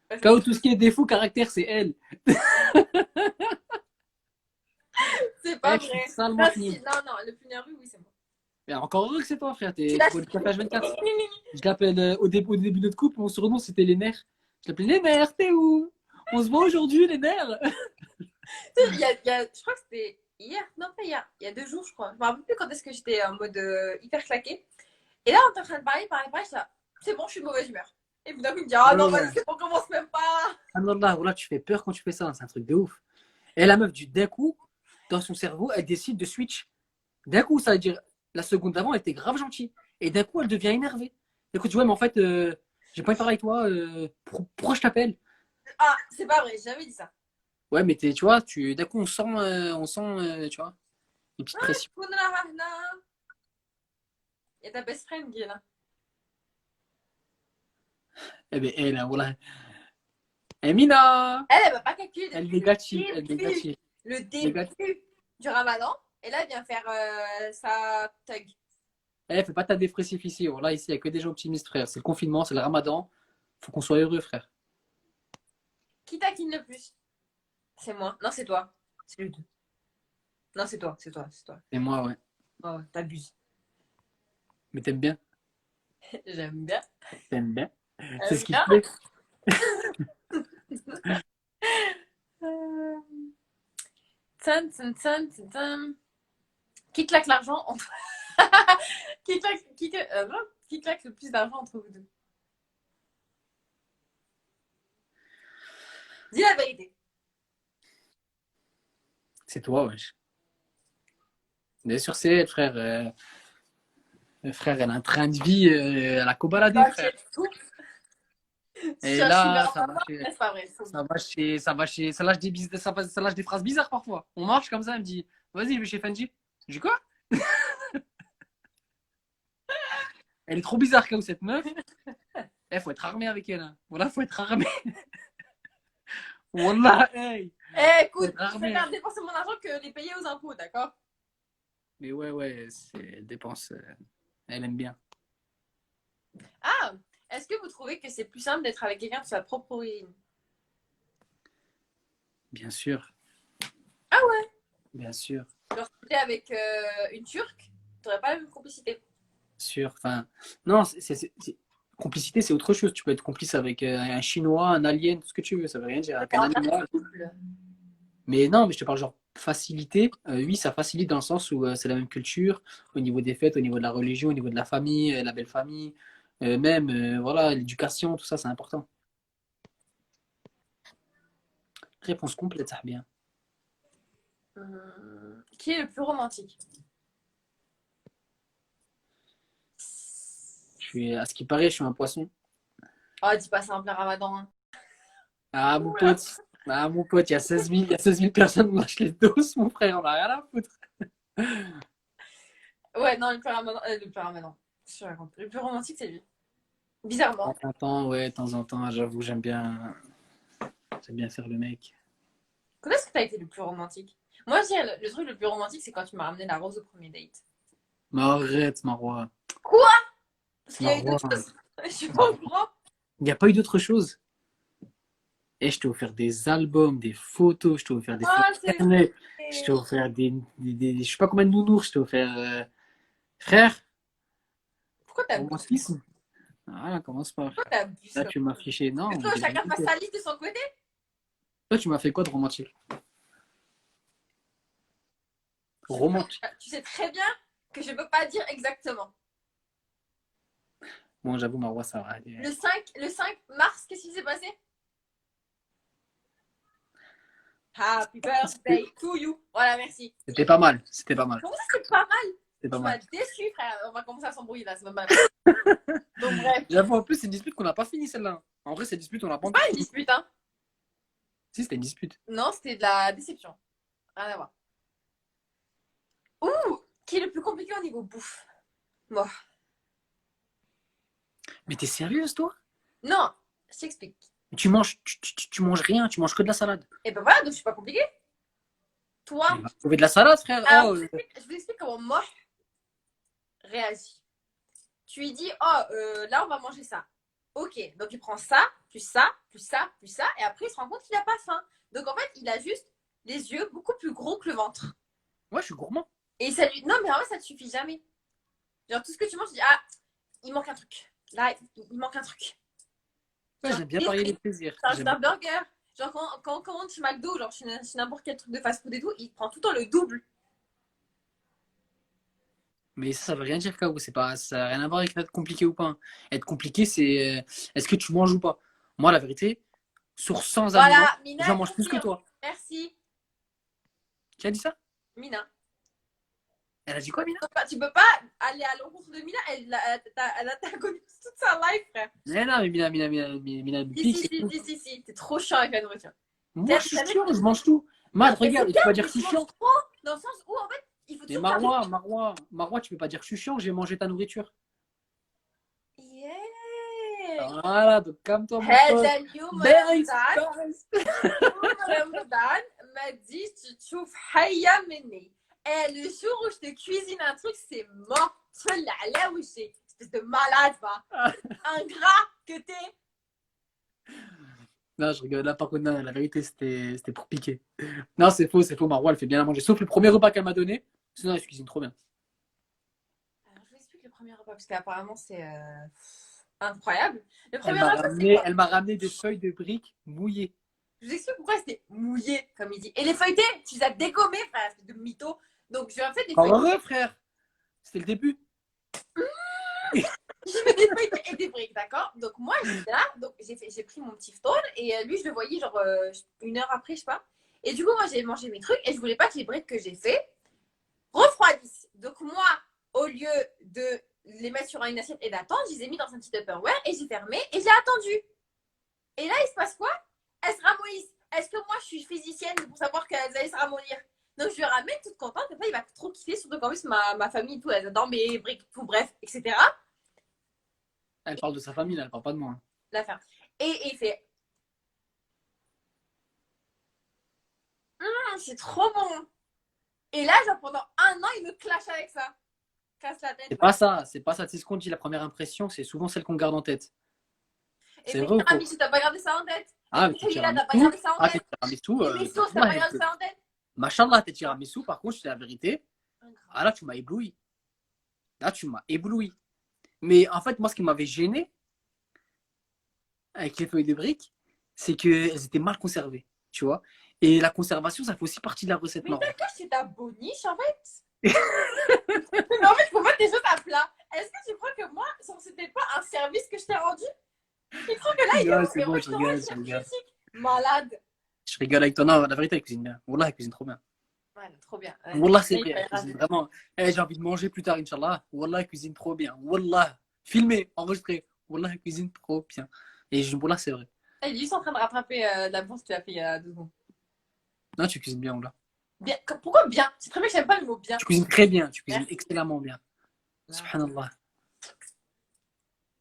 Parce que Quand tout ce qui est défaut, caractère, c'est elle. c'est pas Eh, je suis vrai. salement Non, fini. non, non, le plus nerveux, oui, c'est moi. Mais encore heureux que c'est toi, frère. Tu Tu l'as. peux le taper H24. Je l'appelle au début de notre couple, mon surnom c'était les nerfs. Je l'appelais les nerfs, t'es où? On se voit aujourd'hui, les nerfs. Je crois que c'était hier, non pas hier, il y a 2 jours, je crois. Je me rappelle plus quand est-ce que j'étais en mode hyper claqué. Et là, on est en train de parler, c'est bon, je suis de mauvaise humeur. Et puis d'un coup, il me dit, ah non, vas-y, Ouais. c'est bon, commence même pas. Ah non, là, voilà, tu fais peur quand tu fais ça. C'est un truc de ouf. Et la meuf, d'un coup, dans son cerveau, elle décide de switch. D'un coup, ça veut dire, la seconde d'avant, elle était grave gentille. Et d'un coup, elle devient énervée. D'un coup, tu vois, mais en fait, j'ai pas envie de parler avec toi. Pourquoi je t'appelle? Ah, c'est pas vrai, j'ai jamais dit ça. Ouais, mais tu vois, d'un coup, on sent, tu vois, une petite pression. Il y a ta best friend qui est là. Eh ben, elle, hein, voilà. Emina! Elle va pas calculer Elle depuis négative, elle négative. le Négative. début du ramadan. Et là, elle vient faire sa tug. Eh, fais pas ta dépressif ici. Voilà, ici, il n'y a que des gens optimistes, frère. C'est le confinement, c'est le ramadan. Faut qu'on soit heureux, frère. Qui taquine le plus? C'est moi. Non, c'est toi. C'est le deux. Non, c'est toi, c'est toi, c'est toi. Et moi, ouais. Oh, t'abuses. Mais t'aimes bien. J'aime bien. T'aimes bien. C'est J'aime ce qui te bien. plaît. Euh, Tun, tun, tun, tun, tun. Qui claque l'argent entre... non, qui claque le plus d'argent entre vous deux? Dis la vérité. C'est toi, wesh. Bien sûr, c'est elle, frère. Frère, elle a un train de vie, elle a qu'au balader, Ok, frère. tout. Et Sur là, Sugar Mama, c'est pas vrai. ça lâche ça lâche des phrases bizarres parfois. On marche comme ça, elle me dit, vas-y, je vais chez Fenji. Je dis quoi? Elle est trop bizarre, comme cette meuf. Eh, faut être armé avec elle. Hein. Voilà, faut être armé. Wallah, hey, Eh, faut écoute, être je armé. préfère dépenser mon argent que les payer aux impôts, d'accord? Mais ouais, elle dépense. Elle aime bien. Ah, est-ce que vous trouvez que c'est plus simple d'être avec quelqu'un de sa propre origine? Bien sûr, Ah ouais? bien sûr, Genre, si t'es avec une Turque, t'aurais pas la même complicité. sûr. Enfin, non, complicité, c'est autre chose. Tu peux être complice avec un Chinois, un alien, tout ce que tu veux. Ça veut rien dire. Ouais, Avec t'es un en animal. couple. Mais non, mais je te parle genre facilité. Oui, ça facilite dans le sens où c'est la même culture, au niveau des fêtes, au niveau de la religion, au niveau de la famille, la belle famille, même voilà, l'éducation, tout ça, c'est important. Réponse complète, ça bien. Qui est le plus romantique? À ce qui paraît, je suis un poisson. Oh, dis pas ça en plein ramadan. Hein. Ah, Oula. mon pote, il y a 16 000 personnes qui lâchent les doses, mon frère, on a rien à foutre. Ouais, non, le plus ramadan. Je raconte. Le plus romantique, c'est lui. Bizarrement. Ouais, de temps en temps, j'avoue, j'aime bien faire le mec. Quand est-ce que t'as été le plus romantique? Moi, je dirais le truc le plus romantique, c'est quand tu m'as ramené la rose au premier date. Mais arrête, Marois. Quoi? Parce qu'il y a eu Marois. d'autres choses. Je suis pas au courant. Il n'y a pas eu d'autre chose. Et je t'ai offert des albums, des photos, je t'ai offert des Ah, photos c'est carnet, je t'ai vrai. offert je sais pas combien de nounours, je t'ai offert. Frère, Pourquoi t'abuses comme ça? romantisme. Voilà, commence par. Pourquoi t'abuses Là, comme tu m'as ça? affiché. Non, Que on toi, dit la chacun fasse vérité. sa liste de son côté? Toi, tu m'as fait quoi de romantique? Romantique. Tu sais très bien que je peux pas dire exactement. Bon, j'avoue, Marois, ça va. Le cinq mars, qu'est-ce qui s'est passé? Happy birthday to you. Voilà, merci. C'était pas mal. C'était pas mal. Comment ça, c'est pas mal? C'était pas Tu mal. m'as déçu, frère. On va commencer à s'embrouiller là, c'est même pas. Donc, bref. J'avoue, en plus, c'est une dispute qu'on n'a pas fini celle-là. En vrai, c'est une dispute, on n'a pas C'est pas encore une fini. dispute, hein. Si, c'était une dispute. Non, c'était de la déception. Rien à voir. Ouh, qui est le plus compliqué au niveau bouffe? Moi. Mais t'es sérieuse, toi? Non, je t'explique. Tu manges rien, tu manges que de la salade. Et ben voilà, donc je suis pas compliqué. Toi, Mais va trouver de la salade, frère. alors Oh, je vous explique comment moi réagit. Tu lui dis, oh, là, on va manger ça. Ok, donc il prend ça, plus ça, plus ça, plus ça, et après, il se rend compte qu'il n'a pas faim. Donc, en fait, il a juste les yeux beaucoup plus gros que le ventre. ouais, je suis gourmand. Et ça lui... Non, mais en vrai, ça ne te suffit jamais. Genre, tout ce que tu manges, tu dis, ah, il manque un truc. Là, il manque un truc. Ouais, Genre, j'aime bien des parier les frites, plaisirs. c'est un burger. Genre, quand on commande chez McDo, genre, chez n'importe quel truc de fast-food et tout, il prend tout le temps le double. Mais ça veut rien dire, Kao. Ça n'a rien à voir avec être compliqué ou pas. Hein. Être compliqué, c'est est-ce que tu manges ou pas. Moi, la vérité, sur 100 aliments, Voilà, Mina j'en mange plus que confirme. toi. Merci, Tu as dit ça? Mina. Elle a dit quoi, Mina? Tu peux pas aller à l'encontre de Mina, elle a connu toute sa life, frère. Mais non, mais Mina, me pique, c'est tout. Si, t'es trop chiant avec la nourriture. Moi, je suis chiant, je mange tout. Matt, Mais c'est regarde, tu bien, vas dire mais que je tu suis manges chiant. trop, dans le sens où, en fait, il faut Mais toujours faire Marois, tu peux pas dire que je suis chiant, j'ai mangé ta nourriture. Yeah. Voilà, donc calme-toi, mon pote. هذا اليوم Nice, رمضان nice. يوم رمضان ما تجيش تشوف حية مني. Et le jour où je te cuisine un truc, c'est mort. تفل على وجهي. Espèce de malade, va. Ingrat que t'es. Non, je rigole. Là, par contre, non, la vérité, c'était pour piquer. Non, c'est faux, c'est faux. Marois, elle fait bien à manger. Sauf le premier repas qu'elle m'a donné. Sinon, elle se cuisine trop bien. Alors, je vous explique le premier repas, parce qu'apparemment, c'est incroyable. Le premier repas, c'est quoi? Elle m'a ramené des feuilles de briques mouillées. Je vous explique pourquoi c'était mouillé, comme il dit. Et les feuilletés, tu les as dégommés, frère, espèce de mytho. Donc, je lui ai fait des Encore feuilletés. heureux, frère. C'était le début. Je fais des feuilletés et des briques, d'accord? Donc, moi, j'étais là, donc j'ai pris mon petit stone, et lui, je le voyais genre 1 heure après, je sais pas. Et du coup, moi, j'ai mangé mes trucs, et je voulais pas que les briques que j'ai fait refroidissent. Donc, moi, au lieu de les mettre sur une assiette et d'attendre, je les ai mis dans un petit Tupperware, et j'ai fermé, et j'ai attendu. Et là, il se passe quoi? Elles se ramollissent. Est-ce que moi, je suis physicienne pour savoir qu'elles allaient se ramollir? Donc, je lui ramène toute contente. Après, il va trop kiffer, surtout qu'en plus, ma famille, tout, elles adorent mes briques, tout, bref, etc. Elle parle de sa famille, là, elle parle pas de moi. La fin. Et il fait c'est trop bon. Et là, genre, pendant 1 an, il me clash avec ça. Casse la tête. C'est pas ça, c'est pas ça. C'est ce qu'on dit, la première impression, c'est souvent celle qu'on garde en tête. Et C'est mes vrai ou faux? tiramisu, t'as pas gardé ça en tête? Et Ah, mais mes tes là, t'as pas tiramisu, gardé ça en ah, tes tête? tiramisu, Et mes sauces, t'as pas wallah, gardé ça en tête? machallah, tes tiramisu, par contre, c'est la vérité. Ah là, tu m'as ébloui. Là, tu m'as ébloui. Mais en fait, moi, ce qui m'avait gêné avec les feuilles de briques, c'est qu'elles étaient mal conservées, tu vois. Et la conservation, ça fait aussi partie de la recette Mais marron. d'accord, c'est ta boniche en fait. Mais en fait, il faut mettre des choses à plat. Est-ce que tu crois que moi, c'était pas un service que je t'ai rendu? Il croit que là, il Non, vient c'est au bon, je restaurant, rigole, il je cherche rigole. critique. Malade. Je rigole avec toi. Non, la vérité, elle cuisine bien. Wallah, elle cuisine trop bien. Ouais, trop bien. Wallah, c'est Là, il vrai, faut elle aller cuisine raser. vraiment. Eh, j'ai envie de manger plus tard, Inch'Allah. Wallah, elle cuisine trop bien. Wallah. Filmé, enregistré. Wallah, elle cuisine trop bien. Et Wallah, c'est vrai. Il est juste en train de rattraper la bourse que tu as fait il y a 2 secondes. Non, tu cuisines bien, Wallah. Bien. Pourquoi bien? C'est très bien que j'aime pas le mot bien. Tu cuisines très bien, tu cuisines Merci. excellemment bien. Ah, Subhanallah.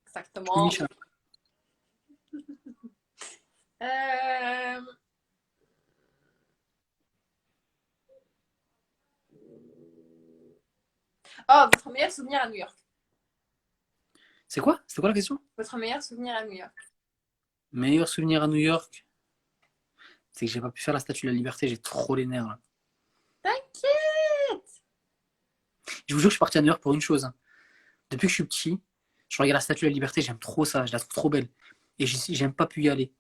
exactement. Micha. Euh... Oh, votre meilleur souvenir à New York. C'est quoi? C'était quoi la question? Votre meilleur souvenir à New York. Meilleur souvenir à New York, c'est que j'ai pas pu faire la statue de la liberté, j'ai trop les nerfs là. T'inquiète. Je vous jure, je suis parti à New York pour une chose, hein. Depuis que je suis petit, je regarde la statue de la liberté, j'aime trop ça, je la trouve trop belle. Et j'aime pas pu y aller.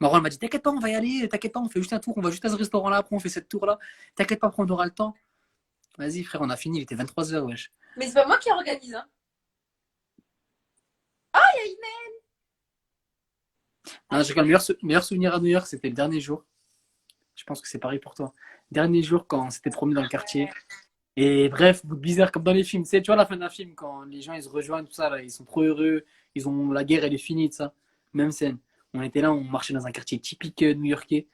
Maron elle m'a dit, t'inquiète pas, on va y aller, t'inquiète pas, on fait juste un tour, on va juste à ce restaurant là, après on fait cette tour là. T'inquiète pas, après on aura le temps. Vas-y frère, on a fini, il était 23h, wesh. Mais c'est pas moi qui organise, hein. Ah, il y a Imen. Non, le meilleur souvenir à New York, c'était le dernier jour. Je pense que c'est pareil pour toi. Dernier jour quand on s'était promis dans le quartier. Et bref, bout de bizarre comme dans les films. Tu vois la fin d'un film quand les gens ils se rejoignent, tout ça, là, ils sont trop heureux, la guerre elle est finie, tout ça. Même scène. On était là, on marchait dans un quartier typique new-yorkais.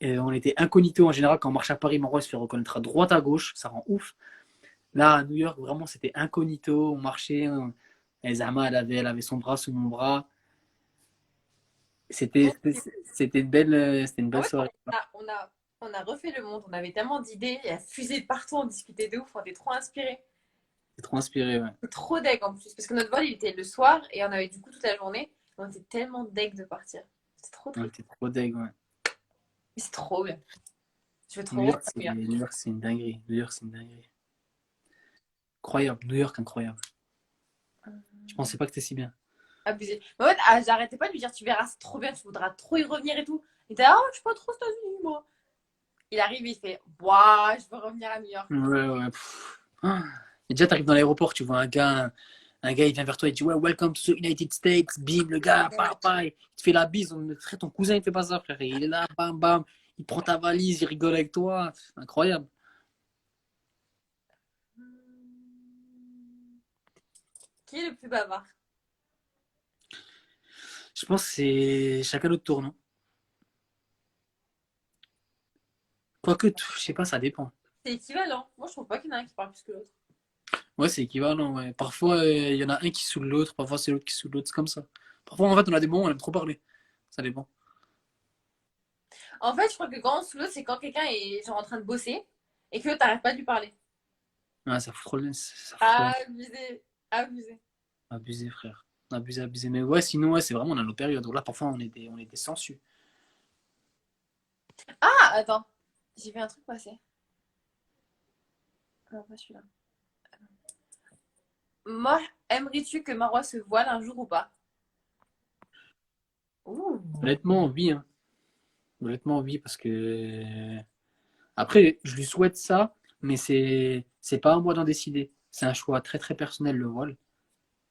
Et on était incognito en général quand on marche à Paris, Marois se fait reconnaître à droite, à gauche, ça rend ouf. Là, à New York, vraiment, c'était incognito, on marchait. Et Zama, elle avait son bras sous mon bras. C'était c'était une En belle fait, soirée. on a refait le monde. On avait tellement d'idées. Il y a fusé de partout. On discutait de ouf. On était trop inspirés. C'est trop inspiré, ouais. Trop deg en plus. Parce que notre vol, il était le soir. Et on avait du coup toute la journée. On était tellement deg de partir. C'est trop On triste. était trop deg, ouais. Mais c'est trop bien. Je veux New trop York, revenir. New York, c'est une dinguerie. New York, c'est une dinguerie. Incroyable. New York, incroyable. Je pensais pas que c'était si bien. Abusé. Mais en fait, j'arrêtais pas de lui dire tu verras, c'est trop bien, tu voudras trop y revenir et tout. Il était là, oh, je suis pas trop aux États-Unis, moi. Il arrive, il fait waouh, je veux revenir à New York. Ouais, ouais. Ah. Et déjà, t'arrives dans l'aéroport, tu vois un gars, il vient vers toi, il dit, ouais, welcome to the United States. Bim, le gars, papa, il te fait la bise. On très ton cousin, il fait pas ça, frère. Il est là, bam, bam. Il prend ta valise, il rigole avec toi. Incroyable. Qui est le plus bavard? Je pense que c'est chacun notre tour, non? Quoique, je sais pas, ça dépend. C'est équivalent. Moi, je trouve pas qu'il y en a un qui parle plus que l'autre. Ouais, c'est équivalent, ouais. Parfois, il y en a un qui saoule l'autre, parfois c'est l'autre qui saoule l'autre, c'est comme ça. Parfois, en fait, on a des moments où on aime trop parler. Ça dépend. En fait, je crois que quand on se l'autre, c'est quand quelqu'un est genre en train de bosser et que t'arrêtes pas de lui parler. Ouais, ça fout trop ça fout trop Abusé. Abusé. abusé, frère. Abusé, abusé. Mais ouais, sinon, ouais, c'est vraiment, on a nos périodes. Là, parfois, on est des sangsues. Ah, attends. J'ai vu un truc passer. Non, pas celui-là. Moi, aimerais-tu que Marois se voile un jour ou pas? Ouh. Honnêtement, oui, hein. Honnêtement, oui, parce que. Après, je lui souhaite ça, mais c'est pas à moi d'en décider. C'est un choix très très personnel, le voile.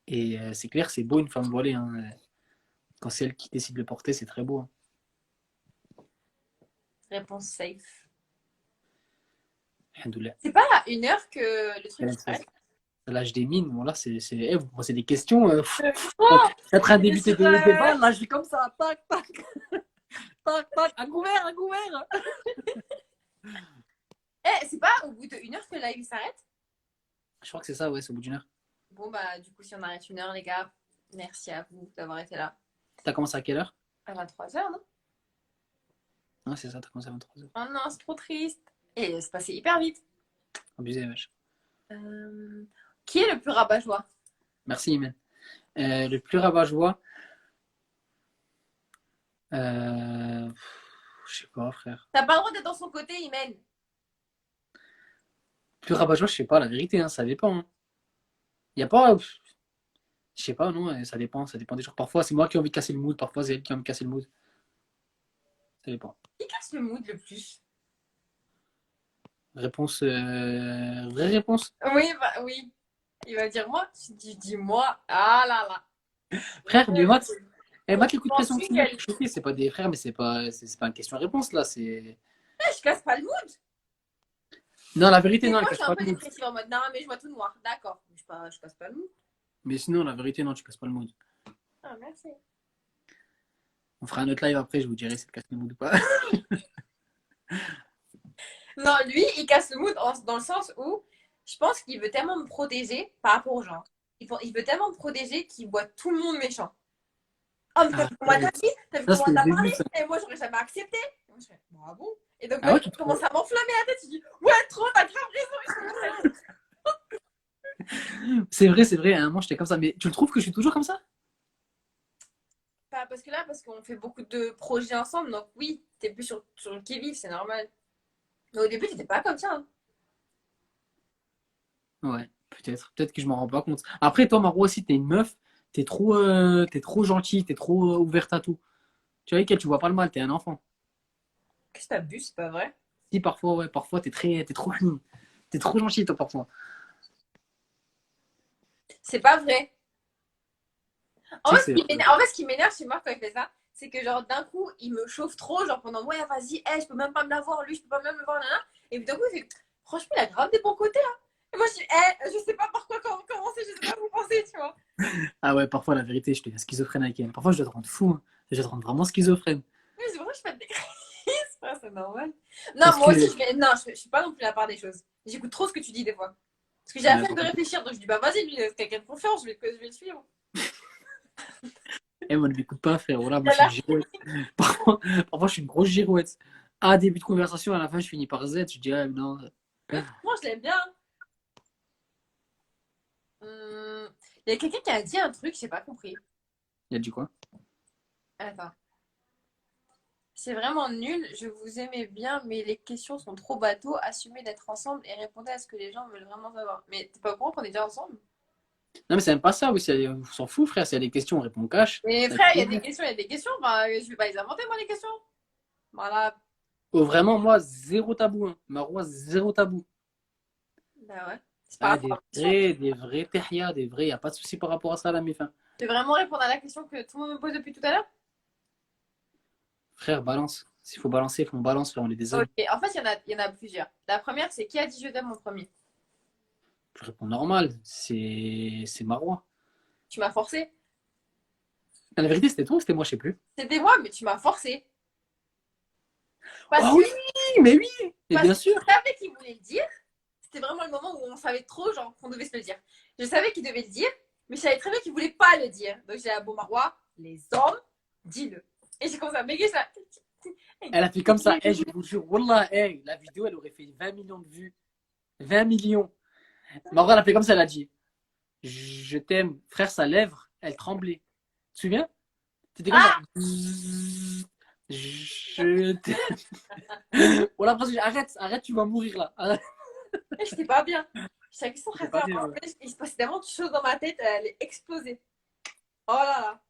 Et c'est clair, c'est beau une femme voilée, hein. Quand c'est elle qui décide de le porter, c'est très beau, hein. Réponse safe. Alhamdoulilah. C'est pas à 1 heure que le truc il C'est s'arrête? l'âge des mines. Bon, là, eh, vous posez des questions. Oh, Je suis en train de il est débuter sur, des débats. Là, je suis comme ça. Tac, tac, tac, tac. Un couvert, un couvert. Eh, c'est pas au bout de 1 heure que le live il s'arrête? Je crois que c'est ça, ouais, c'est au bout d'une heure. Bon, bah, du coup, si on arrête 1 heure, les gars, merci à vous d'avoir été là. T'as commencé à quelle heure? À 23 h, non? Ah, c'est ça, t'as commencé à 23h. Oh non, c'est trop triste. Et c'est passé hyper vite. Abusé, wesh. Euh, Qui est le plus rabat-joie? Merci, Imen. Le plus rabat-joie, euh... je sais pas, frère. T'as pas le droit d'être dans son côté, Imen. Plus rabat-joie, je sais pas, la vérité, hein, ça dépend, hein. Y a pas. Je sais pas, non, ça dépend des jours. Parfois, c'est moi qui ai envie de casser le mood, parfois, c'est elle qui a envie de casser le mood. Ça dépend. Qui casse le mood le plus? Réponse. Vraie réponse. Oui, bah oui. Il va dire moi. Tu dis moi. Ah là là. Frère, mais Matt, Donc, les tu coups de pression penses que tu mets qu'elle. pour chauffer, c'est pas des frères, mais c'est pas une question réponse là. C'est. Eh, je casse pas le mood. Non, la vérité, Des non, elle fois, je casse suis un pas peu le mood. dépressive en mode non, mais je vois tout noir. D'accord. Je casse pas le mood. Mais sinon, la vérité, non, tu casses pas le mood. Ah, merci. On fera un autre live après, je vous dirai si tu casses le mood ou pas. Non, lui, il casse le mood dans le sens où je pense qu'il veut tellement me protéger par rapport aux gens. Il veut tellement me protéger qu'il voit tout le monde méchant. Oh, mais t'as Ah, vu comment ouais. t'as dit? T'as vu Ça, comment c'est le t'as début, parlé? ça. Et moi, j'aurais jamais accepté. Et moi, je fais, bon, ah bon? Et donc, Ah ouais, tu il trouves. commence à m'enflammer la tête. Il dit, ouais, trop, t'as grave raison. Et je commence à dire, C'est vrai, à un moment, j'étais comme ça. Mais tu le trouves que je suis toujours comme ça? pas parce que là, parce qu'on fait beaucoup de projets ensemble. Donc, oui, t'es plus sur le qui-vive, c'est normal. Mais au début, t'étais pas comme ça, hein. Ouais, peut-être. Peut-être que je m'en rends pas compte. Après, toi, Maro aussi, t'es une meuf. T'es trop gentille, t'es trop ouverte à tout. Tu vois, tu vois pas le mal, t'es un enfant. Qu'est-ce que t'abuses, c'est pas vrai? Si, parfois, ouais, parfois, t'es trop mignon. T'es trop gentil, toi, parfois. C'est pas vrai. Si, c'est En fait, ce qui m'énerve chez moi quand il fait ça, c'est que genre d'un coup, il me chauffe trop, genre pendant ouais, vas-y, je peux même pas me la voir, lui, je peux pas même le voir, nana. Et puis d'un coup, il fait franchement, il a grave des bons côtés là. Et moi, je dis, je sais pas par quoi commencer, je sais pas quoi vous pensez, tu vois. Ah ouais, parfois, la vérité, je te dis schizophrène avec elle. Parfois, je dois te rendre fou, hein. Je dois te rendre vraiment schizophrène. Mais c'est pour ça que je fais des crises, frère, c'est normal. Non, Parce moi que. aussi, non, je suis pas non plus la part des choses. J'écoute trop ce que tu dis des fois. Parce que j'ai la Ouais, flemme de réfléchir, donc je dis, bah vas-y, lui, c'est quelqu'un de confiance, je vais le suivre. moi, ne m'écoute pas, frère. Voilà, moi, je suis une Voilà. girouette. Parfois, je suis une grosse girouette. Ah, début de conversation, à la fin, je finis par Z. Je dis, ah, non. Mais franchement, je l'aime bien. Il y a quelqu'un qui a dit un truc, j'ai pas compris. Il a dit quoi? Attends. C'est vraiment nul, je vous aimais bien, mais les questions sont trop bateaux. Assumez d'être ensemble et répondez à ce que les gens veulent vraiment savoir. Mais t'es pas au courant qu'on est déjà ensemble? Non, mais c'est même pas ça, oui. On s'en fout, frère. S'il y a des questions, on répond cash. Mais Ça frère, fait plaisir. il y a des questions. Bah, je vais pas les inventer, moi, les questions. Voilà. Oh, vraiment, moi, zéro tabou, hein. Marois, zéro tabou. Bah ouais. C'est par Ah, rapport à la question. des vrais terrias, des vrais. Y a pas de souci par rapport à ça, la mif, hein. Tu veux vraiment répondre à la question que tout le monde me pose depuis tout à l'heure? Frère, balance. S'il faut balancer, il faut qu'on balance, frère. On est des Ok. hommes. En fait, il y en a plusieurs. La première, c'est qui a dit je t'aime en premier? Je réponds normal. C'est Marois. Tu m'as forcé. Ah, la vérité, c'était toi ou c'était moi, je sais plus. C'était moi, mais tu m'as forcé. Parce Oh que, oui, mais oui. Et parce bien que sûr. je savais qu'il voulait le dire. C'était vraiment le moment où on savait trop, genre, qu'on devait se le dire. Je savais qu'il devait le dire, mais je savais très bien qu'il voulait pas le dire. Donc j'ai dit à bon Marois, les hommes, dis-le. Et j'ai commencé à bégayer ça. Elle a fait comme ça. Eh, je vous jure, Wallah, eh, la vidéo, elle aurait fait 20 millions de vues. 20 millions. Marois, elle a fait comme ça, elle a dit. Je t'aime. Frère, sa lèvre, elle tremblait. Tu te souviens? C'était comme ça. Ah, Je t'aime. Voilà, après, arrête, tu vas mourir là. Arrête, Et j'étais pas bien. J'étais avec son c'est frère. pas bien. Ouais. Il se passait tellement de choses dans ma tête, elle allait exploser. Oh là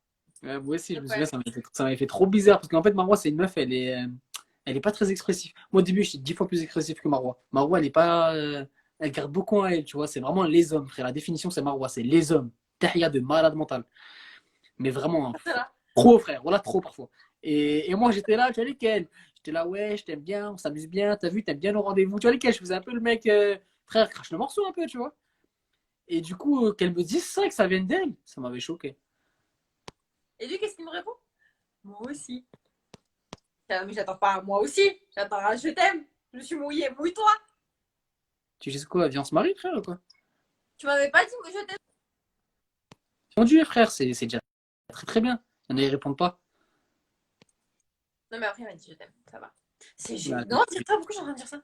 Ouais, moi aussi, je là. me souviens, Ouais. ça m'avait fait trop bizarre parce qu'en fait, Marwa, c'est une meuf, elle est pas très expressive. Moi, au début, j'étais 10 fois plus expressif que Marwa. Marwa, elle est pas, elle garde beaucoup à elle, tu vois. C'est vraiment les hommes, frère. La définition, c'est Marwa, c'est les hommes. Tahia de malade mental. Mais vraiment, hein, Là. trop, frère. Voilà, trop parfois. Et moi, j'étais là, tu vois, lesquels? J'étais là, ouais, je t'aime bien, on s'amuse bien. T'as vu, t'aimes bien nos rendez-vous. Tu vois, lesquels? Je faisais un peu le mec, frère, crache le morceau un peu, tu vois. Et du coup, qu'elle me dise ça, que ça vienne d'elle, ça m'avait choqué. Et lui, qu'est-ce qu'il me répond? Moi aussi. Mais j'attends pas un moi aussi. J'attends un je t'aime. Je suis mouillée. Mouille-toi. Tu sais quoi, viens, on se marie, frère, ou quoi? Tu m'avais pas dit je t'aime. Mon Dieu, frère, c'est déjà très très bien. Il y en a, ils répondent pas. Non, mais après, il m'a dit je t'aime. Ça va. C'est Bah, non, dis-toi, pourquoi j'ai en train de dire ça?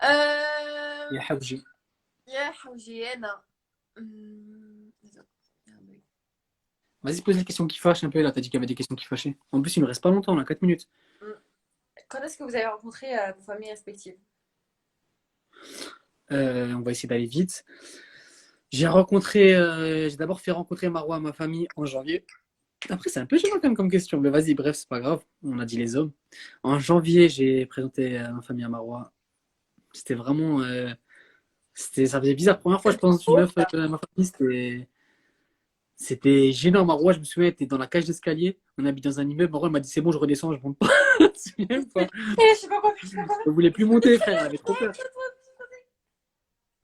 il y Euh. a Hawji. يا حوجي أنا Vas-y, pose des questions qui fâchent un peu là. T'as dit qu'il y avait des questions qui fâchaient. En plus, il ne reste pas longtemps, là, 4 minutes. Quand est-ce que vous avez rencontré vos familles respectives? On va essayer d'aller vite. J'ai d'abord fait rencontrer Marwa à ma famille en janvier. Après, c'est un peu gênant quand même comme question. Mais vas-y, bref, c'est pas grave. On a dit les hommes. En janvier, j'ai présenté ma famille à Marwa. C'était vraiment. Ça faisait bizarre. Première fois, je pense, une Oh, meuf à ma famille, c'était gênant. Marwa, je me souviens, elle était dans la cage d'escalier. On habite dans un immeuble. Marwa, elle m'a dit c'est bon, je redescends, je monte pas. Tu te souviens ou pas? je sais pas quoi faire, je sais pas quoi faire. Elle voulait plus monter, frère. Elle avait trop peur.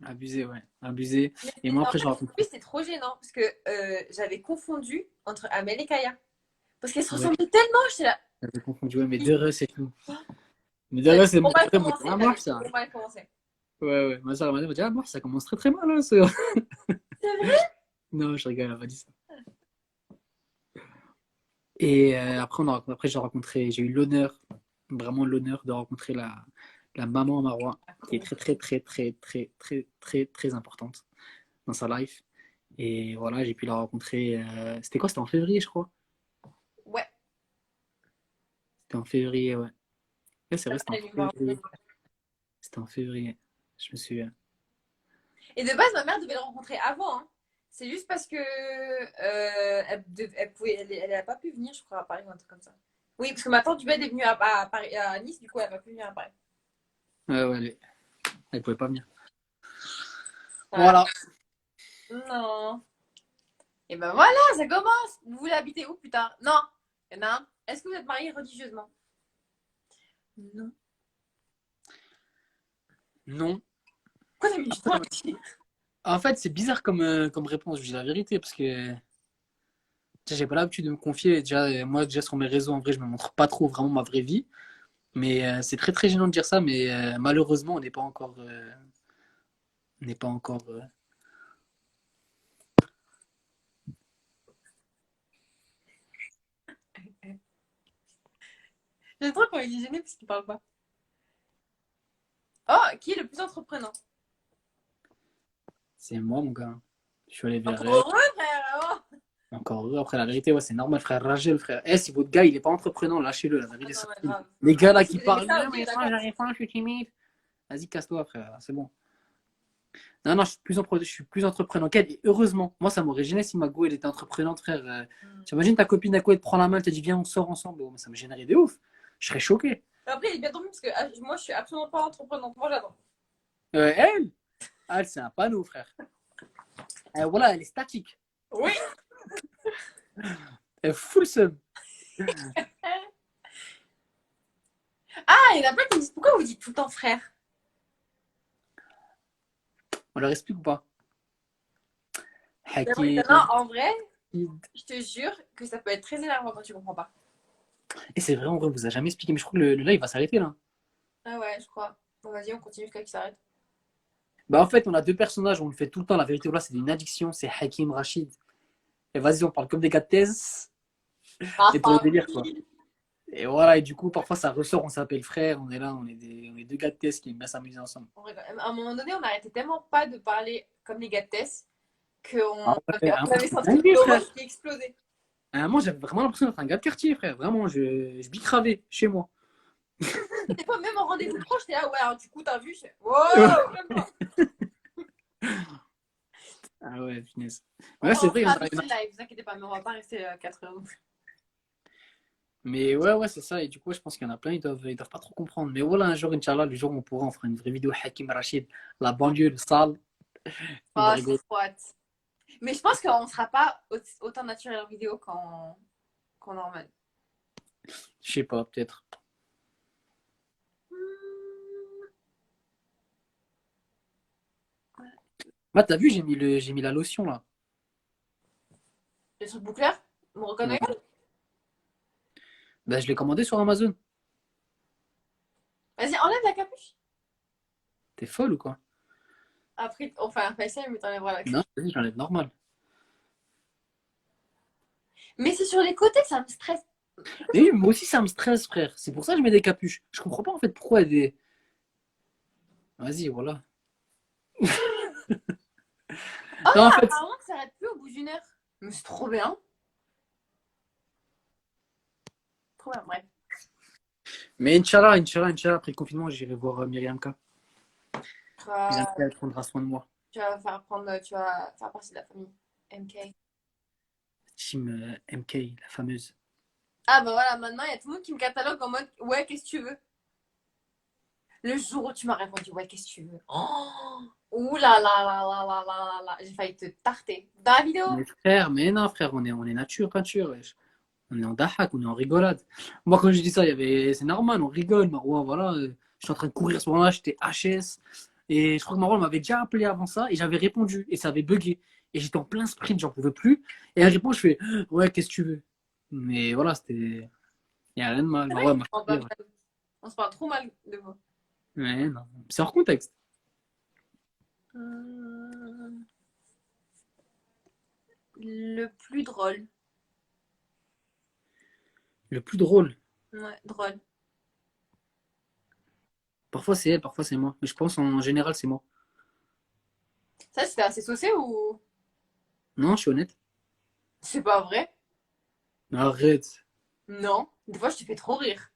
Abusé, ouais. Abusé. Et moi, En après, fait, j'ai raconté. oui, c'était trop gênant parce que j'avais confondu entre Amel et Kaya. Parce qu'elles se Ouais, ressemblaient tellement, j'étais là. j'avais confondu. Ouais, mais deux Re, c'est tout. Mais deux J'avais Re, c'est trop mon mal frère. Moi, commencé. ah, J'avais moi, ça. trop mal commencé. Ouais, ouais. Ma soeur m'a dit, ah, moi, ça commence très très mal, hein, ça. C'est vrai? Non, je rigole, elle m'a pas dit ça. Et après, j'ai eu l'honneur, vraiment l'honneur de rencontrer la maman Marwa, qui est très, très, très, très, très, très, très, très importante dans sa life. Et voilà, j'ai pu la rencontrer. C'était quoi? C'était en février, je crois. Ouais. C'était en février, ouais. Ouais, c'est Ça, vrai, c'était en elle lui m'a- février. C'était en février. Je me souviens. Et de base, ma mère devait le rencontrer avant. Hein. C'est juste parce que elle a pas pu venir, je crois, à Paris ou un truc comme ça. Oui, parce que ma tante du bed est venue Paris, à Nice, du coup, elle n'a pas pu venir à Paris. Ouais, ouais, elle pouvait pas venir. Voilà. Voilà. Non. Et ben voilà, ça commence. Vous voulez habiter où plus tard? Non. Il y en a un. Est-ce que vous êtes mariés religieusement? Non. Non. Pourquoi t'as mis du temps à En fait, c'est bizarre comme réponse, je dis la vérité, parce que déjà, j'ai pas l'habitude de me confier. Déjà, moi, déjà, sur mes réseaux, en vrai, je me montre pas trop vraiment ma vraie vie. Mais c'est très, très gênant de dire ça, mais malheureusement, on n'est pas encore. On n'est pas encore. J'aime trop quand il est gêné parce qu'il parle pas. Oh, qui est le plus entreprenant? C'est moi, mon gars. Je suis allé vers Encore elle. heureux, frère. Oh. Encore heureux. Après, la vérité, ouais, c'est normal, frère. Ragel, frère. Eh, si votre gars, il est pas entreprenant, lâchez-le. La Ah vérité, non, c'est mais cool. grave. Les gars là Si qui vous aimez parlent, ça, non, ok, mais moi, d'accord. j'arrive pas, je suis timide. Vas-y, casse-toi, frère. C'est bon. Non, non, je suis plus entreprenant qu'elle. Et heureusement, moi, ça m'aurait gêné si ma go, elle était entreprenante, frère. T'imagines ta copine, à quoi elle te prend la main, elle te dit, viens, on sort ensemble. Oh, ça me gênerait de ouf. Je serais choqué. Après, il est bien tombé parce que moi, je suis absolument pas entreprenante. Moi, j'attends. Elle, elle, c'est un panneau, frère. Voilà, elle est statique. Oui. Elle est full seum. Ah, il y en a plein qui me disent pourquoi vous dites tout le temps frère? On leur explique ou pas? Ben oui, Hakim. non, en vrai, je te jure que ça peut être très énervant quand tu comprends pas. Et c'est vrai, en vrai, on vous a jamais expliqué, mais je crois que le live va s'arrêter là. Ah ouais, je crois. Bon, vas-y, on continue jusqu'à qu'il s'arrête. Bah, en fait, on a deux personnages, on le fait tout le temps. La vérité, là, c'est une addiction. C'est Hakim Rachid. Et vas-y, on parle comme des gars de thèse. Ah, Et pour le ah, délire, quoi. oui. Et voilà, et du coup, parfois, ça ressort, on s'appelle frère. On est là, on est deux gars de thèse qui aiment bien s'amuser ensemble. À un moment donné, on n'arrêtait tellement pas de parler comme les gars de Tess Ah qu'on ouais, on avait senti dingue, frère. l'horreur qui explosait. Moi, j'avais vraiment l'impression d'être un gars de quartier, frère. Vraiment, je bicravais chez moi. Des fois, même en rendez-vous proche, j'étais là, ouais, alors, du coup, t'as vu, je fais, wow, j'aime pas. Ah ouais, finesse. On Ouais, c'est va vrai, il y en a. faire d'autres live, vous inquiétez pas, mais on va pas rester 4 heures. Mais ouais, c'est ça. Et du coup, je pense qu'il y en a plein, ils doivent pas trop comprendre. Mais voilà, un jour, Inch'Allah, le jour où on pourra, on fera une vraie vidéo Hakim Rachid, la banlieue, le sale. On va Ah, rigoler. trop hâte. Mais je pense qu'on sera pas autant naturel en vidéo qu'en normal. Je sais pas, peut-être. Ah, t'as vu, j'ai mis la lotion là. Le truc boucleur, mon Ouais. reconnaît. Bah, je l'ai commandé sur Amazon. Vas-y, enlève la capuche. T'es folle ou quoi? Après, on fait un FaceTime, mais t'enlèveras la Non, capuche. vas-y, j'enlève normal. Mais c'est sur les côtés, ça me stresse. Mais oui, moi aussi, ça me stresse, frère. C'est pour ça que je mets des capuches. Je comprends pas en fait pourquoi des. Vas-y, voilà. Oh, Non, en fait. apparemment que ça arrête plus au bout d'une heure. Mais c'est trop bien. Trop bien, bref. Mais Inch'Allah, après le confinement, j'irai voir Myriam K. Myriam K, Euh, elle prendra soin de moi. tu vas faire partie de la famille MK. Team MK, la fameuse. Ah bah voilà, maintenant il y a tout le monde qui me catalogue en mode ouais, qu'est-ce que tu veux? Le jour où tu m'as répondu ouais, qu'est-ce que tu veux? Oh, ouh là là là là là là là, j'ai failli te tarter. Dans la vidéo? Mais frère, mais non, frère, on est nature, peinture, wesh. On est en dahak, on est en rigolade. Moi, quand je dis ça, c'est normal, on rigole. Marouane, voilà, je suis en train de courir à ce moment-là, j'étais HS. Et je crois que Marouane m'avait déjà appelé avant ça et j'avais répondu et ça avait bugué. Et j'étais en plein sprint, j'en pouvais plus. Et elle répond, je fais, ouais, qu'est-ce que tu veux? Mais voilà, c'était. Il n'y a rien de mal. C'est vrai Marouane qu'on m'a se parle fait pas rire. mal. On se parle trop mal de vous. Mais non, c'est hors contexte. Hum, le plus drôle. Le plus drôle, Ouais, drôle. parfois c'est elle, parfois c'est moi. Mais je pense en général, c'est moi. Ça, c'était assez saucé ou. Non, je suis honnête. C'est pas vrai? Arrête. Non. Des fois, je te fais trop rire.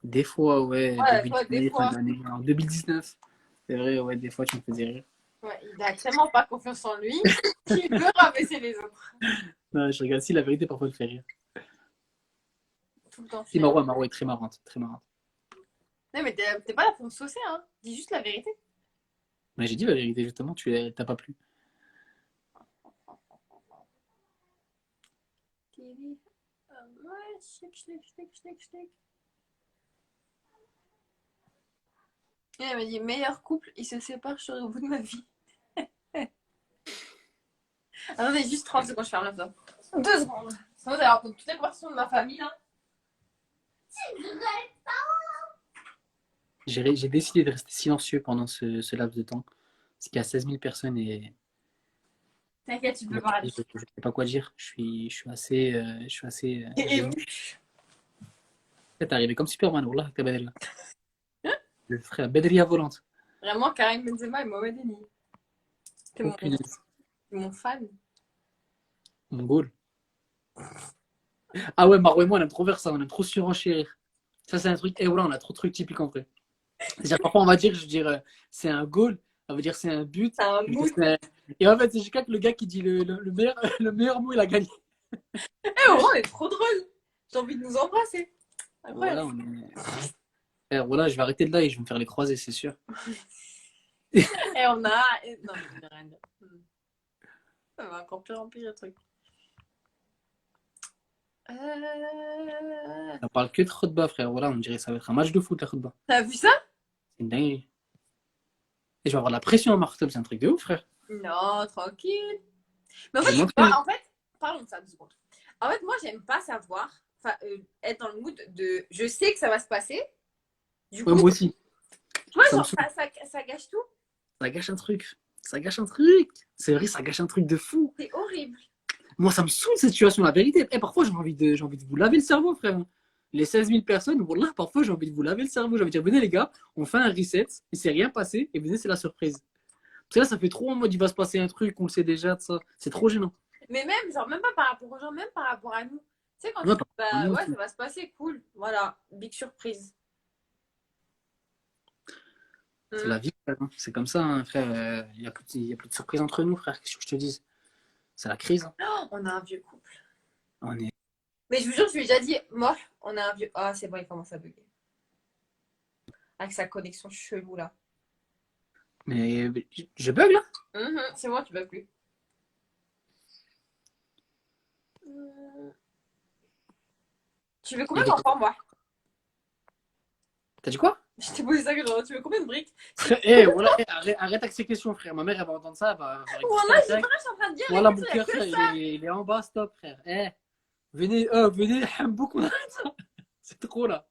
Des fois, ouais, Ouais, début toi, des d'année, fin fois. d'année. En 2019, c'est vrai, ouais, des fois, tu me faisais rire. Ouais, il a tellement pas confiance en lui qu'il veut rabaisser les autres. Non, je regarde si la vérité, parfois, elle fait rire. Tout le temps, Si tu l'as. Marwa est très marrante, très marrante. Non, mais t'es pas là pour me saucer, hein. Dis juste la vérité. Mais j'ai dit la vérité, justement, t'as pas plu. Ouais, schlick, schlick, schlick, schlick, schlick. Et elle m'a dit, meilleur couple, ils se séparent, je serai au bout de ma vie. Attendez, juste 30 secondes, je ferme la porte. 2 secondes. Sinon, vous allez entendre toutes les conversations de ma famille, là. J'ai décidé de rester silencieux pendant ce laps de temps. Parce qu'il y a 16 000 personnes et T'inquiète, tu peux moi, parler. je ne sais pas quoi dire. Je suis assez T'es gêné. ému. T'es arrivé comme Superman, Wallah, t'es Bedri. Le frère Bedri à volante. Vraiment, Karim Benzema et Mohamed Eni. T'es Oh mon, punaise, mon fan. mon goal. Ah ouais, Maro et moi, on aime trop faire ça, on aime trop surenchérir. Ça, c'est un truc. Et voilà, on a trop de trucs typiques en vrai. C'est-à-dire, parfois, on va dire, je veux dire, c'est un goal, on va dire c'est un but. C'est un Je veux dire, mood. Et en fait, c'est jusqu'à que le gars qui dit le meilleur, le meilleur mot, il a gagné. Eh, oh, on est trop drôle. J'ai envie de nous embrasser. Voilà, Incroyable. on est. Frère, voilà, je vais arrêter de là et je vais me faire les croiser, c'est sûr. Et on a. Non, mais je vais rien dire. Ça va encore plus remplir le truc. On parle que de khutba, frère. Voilà, on dirait que ça va être un match de foot, la khutba. T'as vu ça? C'est une dinguerie. Et je vais avoir la pression à ma khutba, c'est un truc de ouf, frère. Non, tranquille. Mais en Je fait, vais tu vois, m'entraîner. en fait, parlons de ça 2 secondes. En fait, moi, j'aime pas savoir, enfin, être dans le mood de je sais que ça va se passer. Du Ouais, coup, moi aussi. tu vois, Ça me genre, saoule. ça gâche tout. Ça gâche un truc. Ça gâche un truc. C'est vrai, ça gâche un truc de fou. C'est horrible. Moi, ça me saoule cette situation, la vérité. Et parfois, j'ai envie de vous laver le cerveau, frère. Les 16 000 personnes, voilà, parfois, j'ai envie de vous laver le cerveau. J'ai envie de dire, venez, les gars, on fait un reset. Il s'est rien passé. Et venez, c'est la surprise. Parce que là, ça fait trop en mode, il va se passer un truc, on le sait déjà, de ça. C'est trop gênant. Mais même, genre, même pas par rapport aux gens, même par rapport à nous. Tu sais, quand tu Ouais, dis, bah nous ouais, aussi. ça va se passer, cool. Voilà, big surprise. C'est la vie, frère, hein. C'est comme ça, hein, frère. Y a plus de surprise entre nous, frère. Qu'est-ce que je te dis? C'est la crise, hein. Oh, on a un vieux couple. On est... Mais je vous jure, je lui ai déjà dit, moi, on a un vieux. Ah, c'est bon, il commence à bugger. Avec sa connexion chelou là. Mais je bug là? C'est moi, tu bugs plus. Hum. Tu veux Y a combien des... d'enfants, moi? T'as dit quoi? Je t'ai posé ça que genre, tu veux combien de briques? Eh, voilà, arrête avec ces questions, frère. Ma mère, elle va entendre ça, elle va faire Voilà, exprès j'ai direct. pas, je suis en train de dire, Voilà, écoute, mon il y a cœur, que frère, ça. il est en bas, stop, frère. Eh, venez, Hambouk, on arrête ça. C'est trop, là.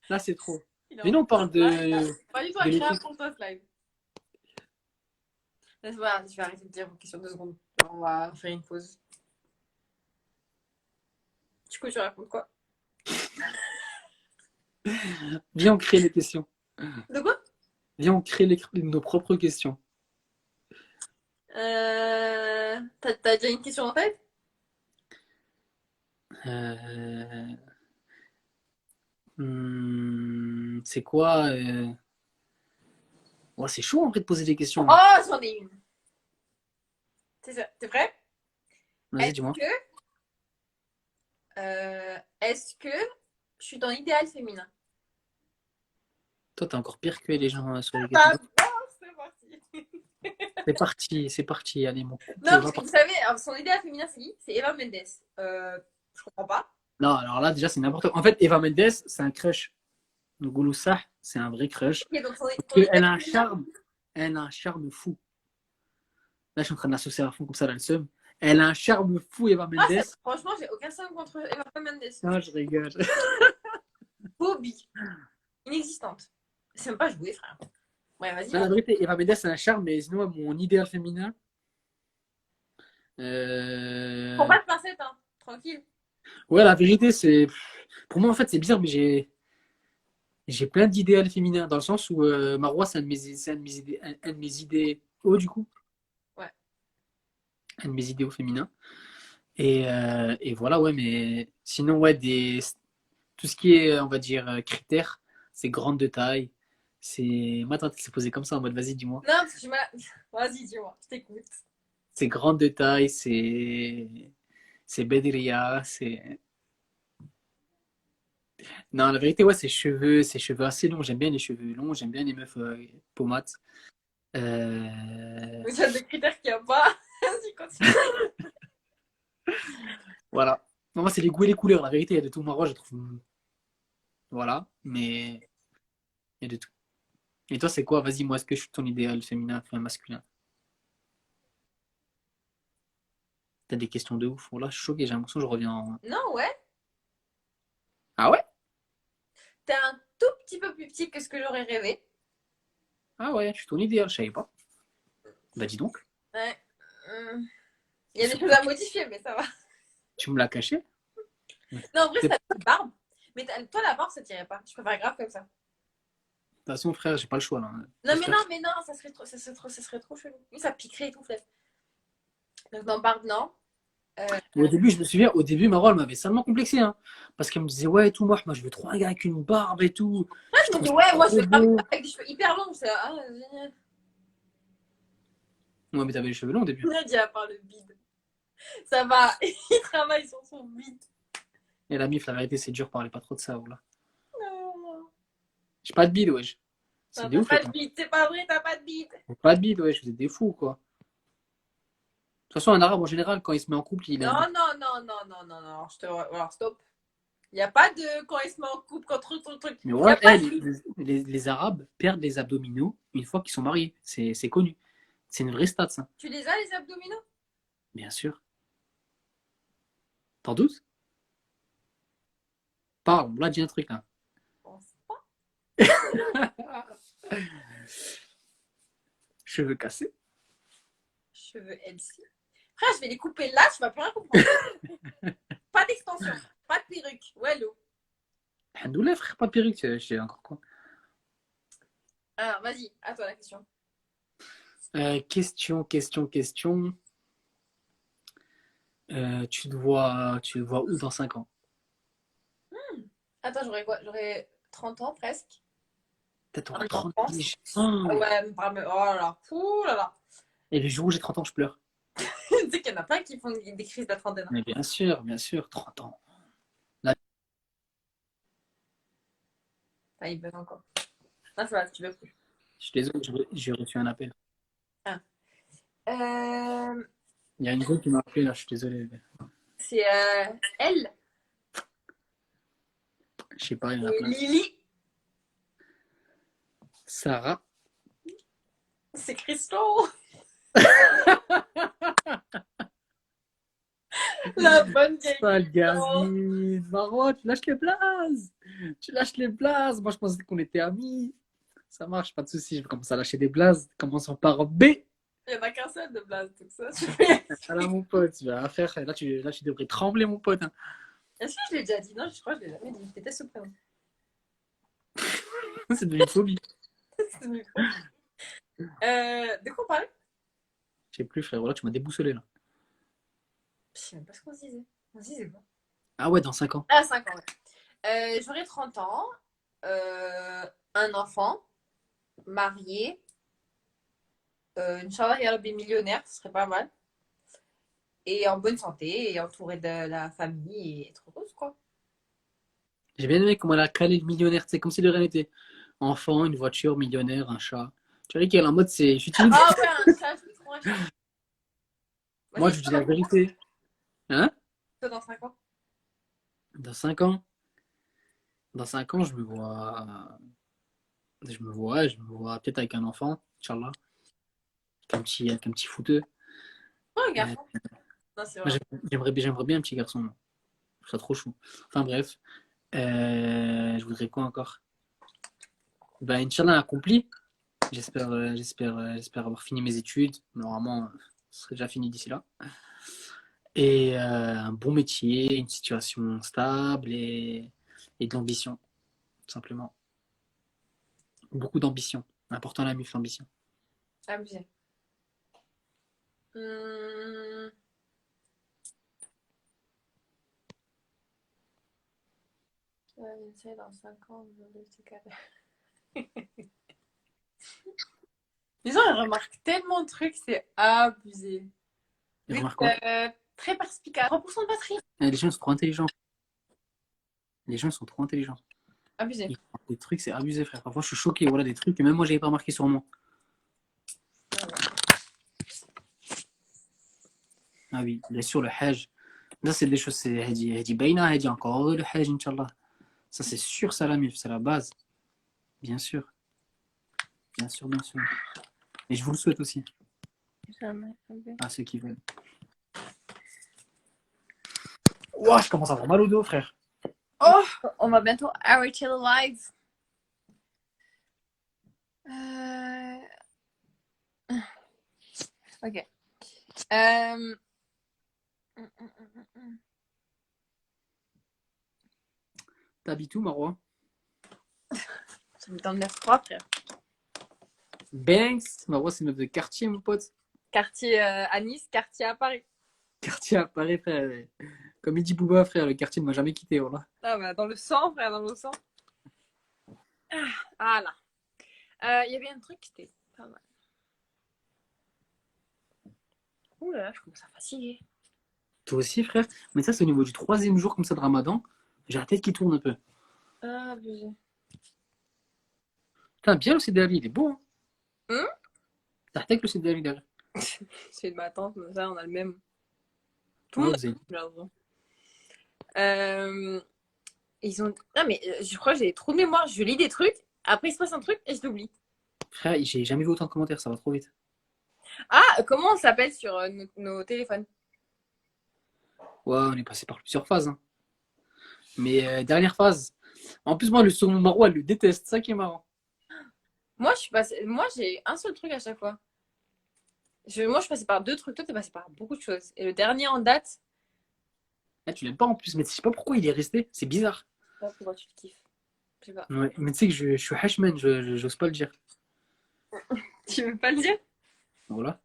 Là, c'est trop. Il est en Venez, on parle pas du tout de agréable l'équipe. pour toi, ce live. Laisse-moi, je vais arrêter de dire vos questions 2 secondes. On va faire une pause. Du coup, tu racontes quoi? Viens, on crée les questions. De quoi? Viens, on crée nos propres questions. T'as déjà une question en tête? Euh, c'est quoi ouais, c'est chaud en vrai de poser des questions, là. Oh, j'en ai une. C'est ça. T'es prêt? Vas-y, Est-ce dis-moi. que, est-ce que je suis dans l'idéal féminin? Toi, t'es encore pire que les gens sur les questions. Ah, bon, c'est parti. C'est parti. Allez, mon Non, couple va parce que vous partir. savez, alors, son idéal féminin, c'est qui? C'est Eva Mendes. Je comprends pas. Non, alors là, déjà, c'est n'importe quoi. En fait, Eva Mendes, c'est un crush. Goulou Sah, c'est un vrai crush. Ok, donc son Elle idéal a un féminin. charme. Elle a un charme fou. Là, je suis en train de l'associer à fond comme ça, là, le seum. Elle a un charme fou, Eva Ah, Mendes. franchement, j'ai aucun somme contre Eva Mendes. Non, je rigole. Phobie. Inexistante. C'est même pas joué, frère. Ouais, vas-y. Non, la vérité, Eva Mendes, c'est un charme, mais sinon, mon idéal féminin. Prends Euh... pas de pincettes, hein. Tranquille. Ouais, la vérité, c'est. Pour moi, en fait, c'est bizarre, mais j'ai plein d'idéaux féminins, dans le sens où Marois, c'est un de mes idéaux, du coup. Ouais. Un de mes idéaux féminins. Et voilà, ouais, mais sinon, ouais, tout ce qui est, on va dire, critères, c'est grande de taille. Moi, attends, c'est posé comme ça, en mode, vas-y, dis-moi. Non, parce que tu m'as. Vas-y, dis-moi. Je t'écoute. C'est grande de taille, c'est Bedria, c'est. Non, la vérité, ouais, ses cheveux assez longs. J'aime bien les cheveux longs, j'aime bien les meufs pommades. Euh, Mais il y a des critères qu'il n'y a pas. Vas-y, continue. Voilà. Non, moi, c'est les goûts et les couleurs. La vérité, il y a de tout. Moi, je trouve. Voilà. Mais il y a de tout. Et toi, c'est quoi? Vas-y, moi, est-ce que je suis ton idéal féminin, enfin masculin? T'as des questions de ouf. Là, je suis choqué. J'ai l'impression que je reviens en. Non, ouais. Ah ouais? T'es un tout petit peu plus petit que ce que j'aurais rêvé. Ah ouais, je suis ton idéal. Je savais pas. Bah, dis donc. Ouais. Il y a des choses à modifier, mais ça va. Tu me l'as caché? Non, en vrai, De ça a une barbe. Mais toi, la barbe, ça tirait pas. Je préfère grave comme ça. toute façon, frère, j'ai pas le choix là. Non, J'espère. mais non, ça serait trop chelou. Oui, ça piquerait et tout, flemme. Donc, non, barbe, non. Et au début, je me souviens, au début, Marol m'avait seulement complexé, hein. Parce qu'elle me disait, ouais, et tout, moi, je veux trop un gars avec une barbe et tout. Ah, Je je me trouve dis, ça ouais, moi, je trop veux grave beau. avec des cheveux hyper longs. C'est génial. Ouais, mais t'avais les cheveux longs au début. On a dit à part le bide. Ça va, il travaille sur son bide. Et la mif, la vérité, c'est dur, parler pas trop de ça, voilà. Non, J'ai pas de bide, wesh. C'est des t'as ouf, pas les de temps. bide, c'est pas vrai, t'as pas de bide. J'ai pas de bide, wesh, vous êtes des fous, quoi. De toute façon, un arabe, en général, quand il se met en couple, il a un Non, bide. non, non, non, non, non, non, alors stop. Il n'y a pas de quand il se met en couple contre ton truc. Mais Il n'y a ouais, pas de bide. les arabes perdent les abdominaux une fois qu'ils sont mariés. C'est connu. C'est une vraie stat, ça. Tu les as, les abdominaux? Bien sûr. T'en doutes? Parle, là, dis un truc, là. Je pense pas. Cheveux cassés. Cheveux Elsie. Frère, je vais les couper là, tu vas plus rien comprendre. Pas d'extension, pas de perruque. Wello. Alhamdoulilah, frère, pas de perruque, j'ai encore quoi. Alors, vas-y, à toi la question. Question. Tu te vois où dans 5 ans? Attends, j'aurais quoi? J'aurais 30 ans presque. T'auras en 30 enfance. piges. Ah Oh. ouais, oh là là. Ouh là là. Et le jour où j'ai 30 ans, je pleure. Tu sais qu'il y en a plein qui font des crises de la trentaine. Mais bien sûr, 30 ans. Là, Ah, il bug encore. Ah, ça va, tu veux plus. je suis désolé, j'ai reçu un appel. Ah. Euh, Il y a une go qui m'a appelé là, je suis désolé. c'est elle, Je sais pas, il y en a c'est plein. Lily, Sarah. c'est Christo. La bonne vieille Sale Christo. gamine. Marwa, tu lâches les blazes. Tu lâches les blazes. Moi, je pensais qu'on était amis. Ça marche, pas de soucis. Je vais commencer à lâcher des blazes. Commençons par B. Il n'y en a qu'un seul de blase, tout ça. Voilà, mon pote. Tu vas faire. Là, tu devrais trembler, mon pote, hein. Est-ce que je l'ai déjà dit? Non, je crois que je l'ai jamais dit. C'était ce prénom. C'est devenu une phobie. C'est mieux. De quoi on parlait? Je sais plus, frère. Voilà, tu m'as déboussolé là. Je sais même pas ce qu'on se disait. On se disait quoi? Ah ouais, dans 5 ans. Ah, 5 ans, ouais. J'aurai 30 ans, un enfant, marié, Inch'Allah, ya Rabbi millionnaire, ce serait pas mal. Et en bonne santé, et entouré de la famille, et être heureuse, quoi. J'ai bien aimé comment elle a calé le millionnaire. C'est comme si de rien n'était. Enfant, une voiture, millionnaire, un chat. Tu vois qu'elle est en mode, c'est. Je suis timide. Ah ouais, un chat, je veux trop un chat. Moi, Vas-y, je vous dis la vérité. Hein? toi dans 5 ans. Dans 5 ans. Dans 5 ans, je me vois. Je me vois peut-être avec un enfant, Inch'Allah. Avec un petit footeux. Oh, un Euh, garçon. Non, c'est moi, vrai. j'aimerais bien un petit garçon. Moi. Je trouve ça trop chou. Enfin bref. Je voudrais quoi encore? Ben, Inch'Allah accompli. J'espère avoir fini mes études. Normalement, ce serait déjà fini d'ici là. Et un bon métier, une situation stable et de l'ambition, tout simplement. Beaucoup d'ambition. Important la MIF, l'ambition. Abusé. Hum... Dans 5 ans, les gens ils remarquent tellement de trucs, c'est abusé. Et Vous êtes remarque quoi? très perspicace. 3% de batterie. Les gens sont trop intelligents. Les gens sont trop intelligents. Abusé. Ils font des trucs, c'est abusé, frère. Parfois, je suis choqué. Voilà, des trucs que même moi, j'avais pas remarqué sur moi. Ah oui, bien sûr, le Hajj. Là, c'est des choses, c'est Hadi Baina, Hadi encore le Hajj, Inch'Allah. Ça, c'est sûr, ça la MIF, c'est la base. Bien sûr. Bien sûr, bien sûr. Et je vous le souhaite aussi, Jamais. à ceux qui veulent. Ouah, je commence à avoir mal au dos, frère. Oh, on va bientôt arrêter le live. Ok. T'habites où, Marwa? Ça me donne 9-3, frère. Banks. Marwa, c'est une meuf de quartier, mon pote. Quartier à Nice, quartier à Paris. Quartier à Paris, frère. Comme il dit Booba, frère, le quartier ne m'a jamais quitté, voilà. Ah bah, dans le sang, frère, dans le sang. Ah là. Il y avait un truc qui était pas mal. Ouh là là, je commence à fatiguer. Toi aussi, frère. Mais ça, c'est au niveau du 3e jour, comme ça, de Ramadan. J'ai la tête qui tourne un peu. Ah, abusé. Putain, bien le CDAV, il est beau, hein. Hum. T'as le CDAV derrière. C'est de ma tante, mais ça, on a le même. Tout le Ouais, monde vous avez... a le même. Ils ont. Non, mais je crois que j'ai trop de mémoire. Je lis des trucs, après il se passe un truc et je l'oublie. Frère, j'ai jamais vu autant de commentaires, ça va trop vite. Ah, comment on s'appelle sur nos téléphones? Ouais, on est passé par plusieurs phases, hein. Mais dernière phase. En plus, moi, le second Marwa, elle le déteste. C'est ça qui est marrant. Moi, je suis passée... Moi, j'ai un seul truc à chaque fois. Moi, je suis passée par 2 trucs. Toi, t'es passé par beaucoup de choses. Et le dernier en date, Là, tu l'aimes pas en plus, mais je sais pas pourquoi il est resté. C'est bizarre. je sais pas pourquoi tu le kiffes. Je sais pas. Ouais, mais tu sais que je suis hashman, j'ose pas le dire. Tu veux pas le dire? Voilà.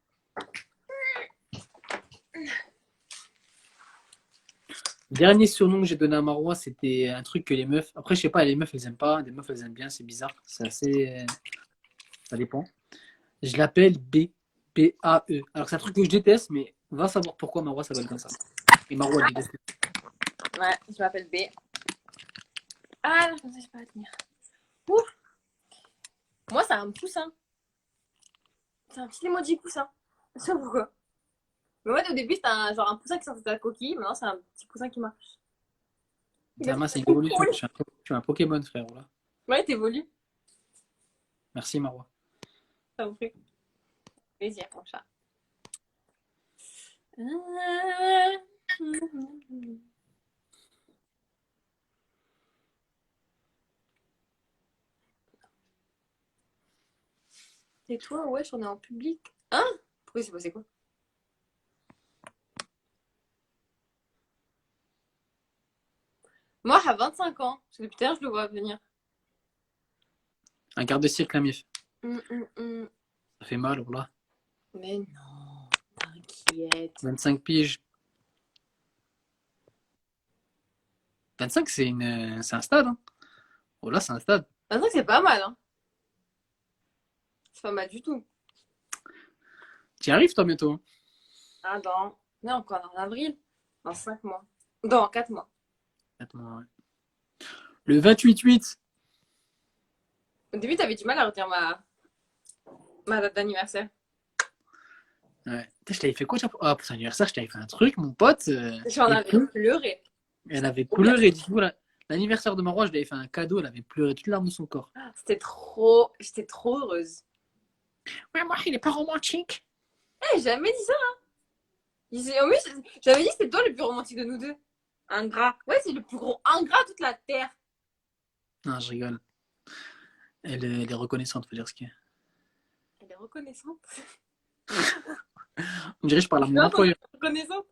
Dernier surnom que j'ai donné à Marwa, c'était un truc que les meufs. Après, je sais pas, les meufs elles aiment pas, les meufs elles aiment bien, c'est bizarre. C'est assez. Ça dépend. Je l'appelle B. B-A-E. Alors, c'est un truc que je déteste, mais va savoir pourquoi Marwa s'appelle comme ça. Et Marwa elle déteste. Ouais, je m'appelle B. Ah, là, comme ça, je peux pas tenir. Ouf. Moi, c'est un poussin. C'est un petit emoji poussin. Je sais pas pourquoi. Mais moi, au début, c'était un poussin qui sortait de la coquille. Maintenant, c'est un petit poussin qui marche. Zama, c'est une évolution. Je suis un Pokémon, frère. Voilà. Ouais, t'évolues. Merci, Marwa. Ça vous fait plaisir, mon chat. Et toi, ouais, on est en public. Hein? Pourquoi c'est passé quoi? Moi, à 25 ans. Parce que depuis tout à l'heure, je le vois venir. Un quart de siècle, la mif. Hum, hum, hum. Ça fait mal, voilà. Mais non, t'inquiète. 25 piges. 25, c'est un stade. Hein. Voilà, c'est un stade. 25, c'est pas mal, hein. C'est pas mal du tout. Tu y arrives, toi, bientôt. Hein. Ah, dans. Non, encore en avril. Dans 5 mois. Dans 4 mois. Attends, ouais. Le 28-8. Au début, t'avais du mal à retenir ma date d'anniversaire. Ouais. Putain, je t'avais fait quoi pour ton anniversaire? Je t'avais fait un truc, mon pote. J'en Et avais pleuré. elle avait pleuré. Dis-vous, l'anniversaire de Marwa, je lui avais fait un cadeau. Elle avait pleuré toutes les larmes de son corps. C'était trop. J'étais trop heureuse. Mais moi, il est pas romantique. Eh, j'ai jamais dit ça, hein. En plus, j'avais dit que c'était toi le plus romantique de nous deux. Ingrat. Ouais, c'est le plus gros ingrat de toute la terre. Non, je rigole. Elle est reconnaissante, faut dire ce qu'il y a. Elle est reconnaissante. On dirait que je parle à mon employeur. Reconnaissante.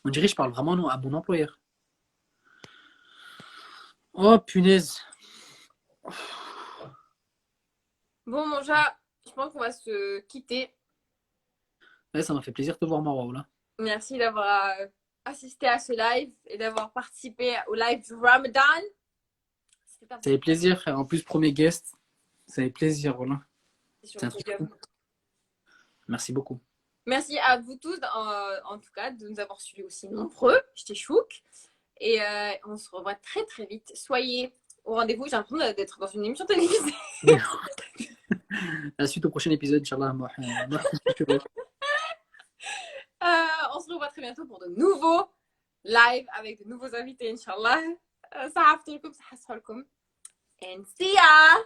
On dirait que je parle vraiment non, à mon employeur. Oh, punaise. Bon, mon chat, je pense qu'on va se quitter. Ouais, ça m'a fait plaisir de te voir, Marwa. Là. Merci d'avoir assisté à ce live et d'avoir participé au live du Ramadan. C'était un Ça fait plaisir, frère. En plus, premier guest. Ça fait plaisir, voilà. sur C'est le un truc podium. fou. Merci beaucoup. Merci à vous tous, en tout cas, de nous avoir suivis aussi nombreux. J'étais chouk. Et on se revoit très très vite. Soyez au rendez-vous. J'ai l'impression d'être dans une émission télévisée. La suite au prochain épisode, Inch'Allah. On se revoit très bientôt pour de nouveaux lives avec de nouveaux invités, Inch'Allah. صحفتلكم صحصحلكم. And see ya!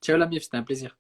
Ciao, la mif, c'était un plaisir.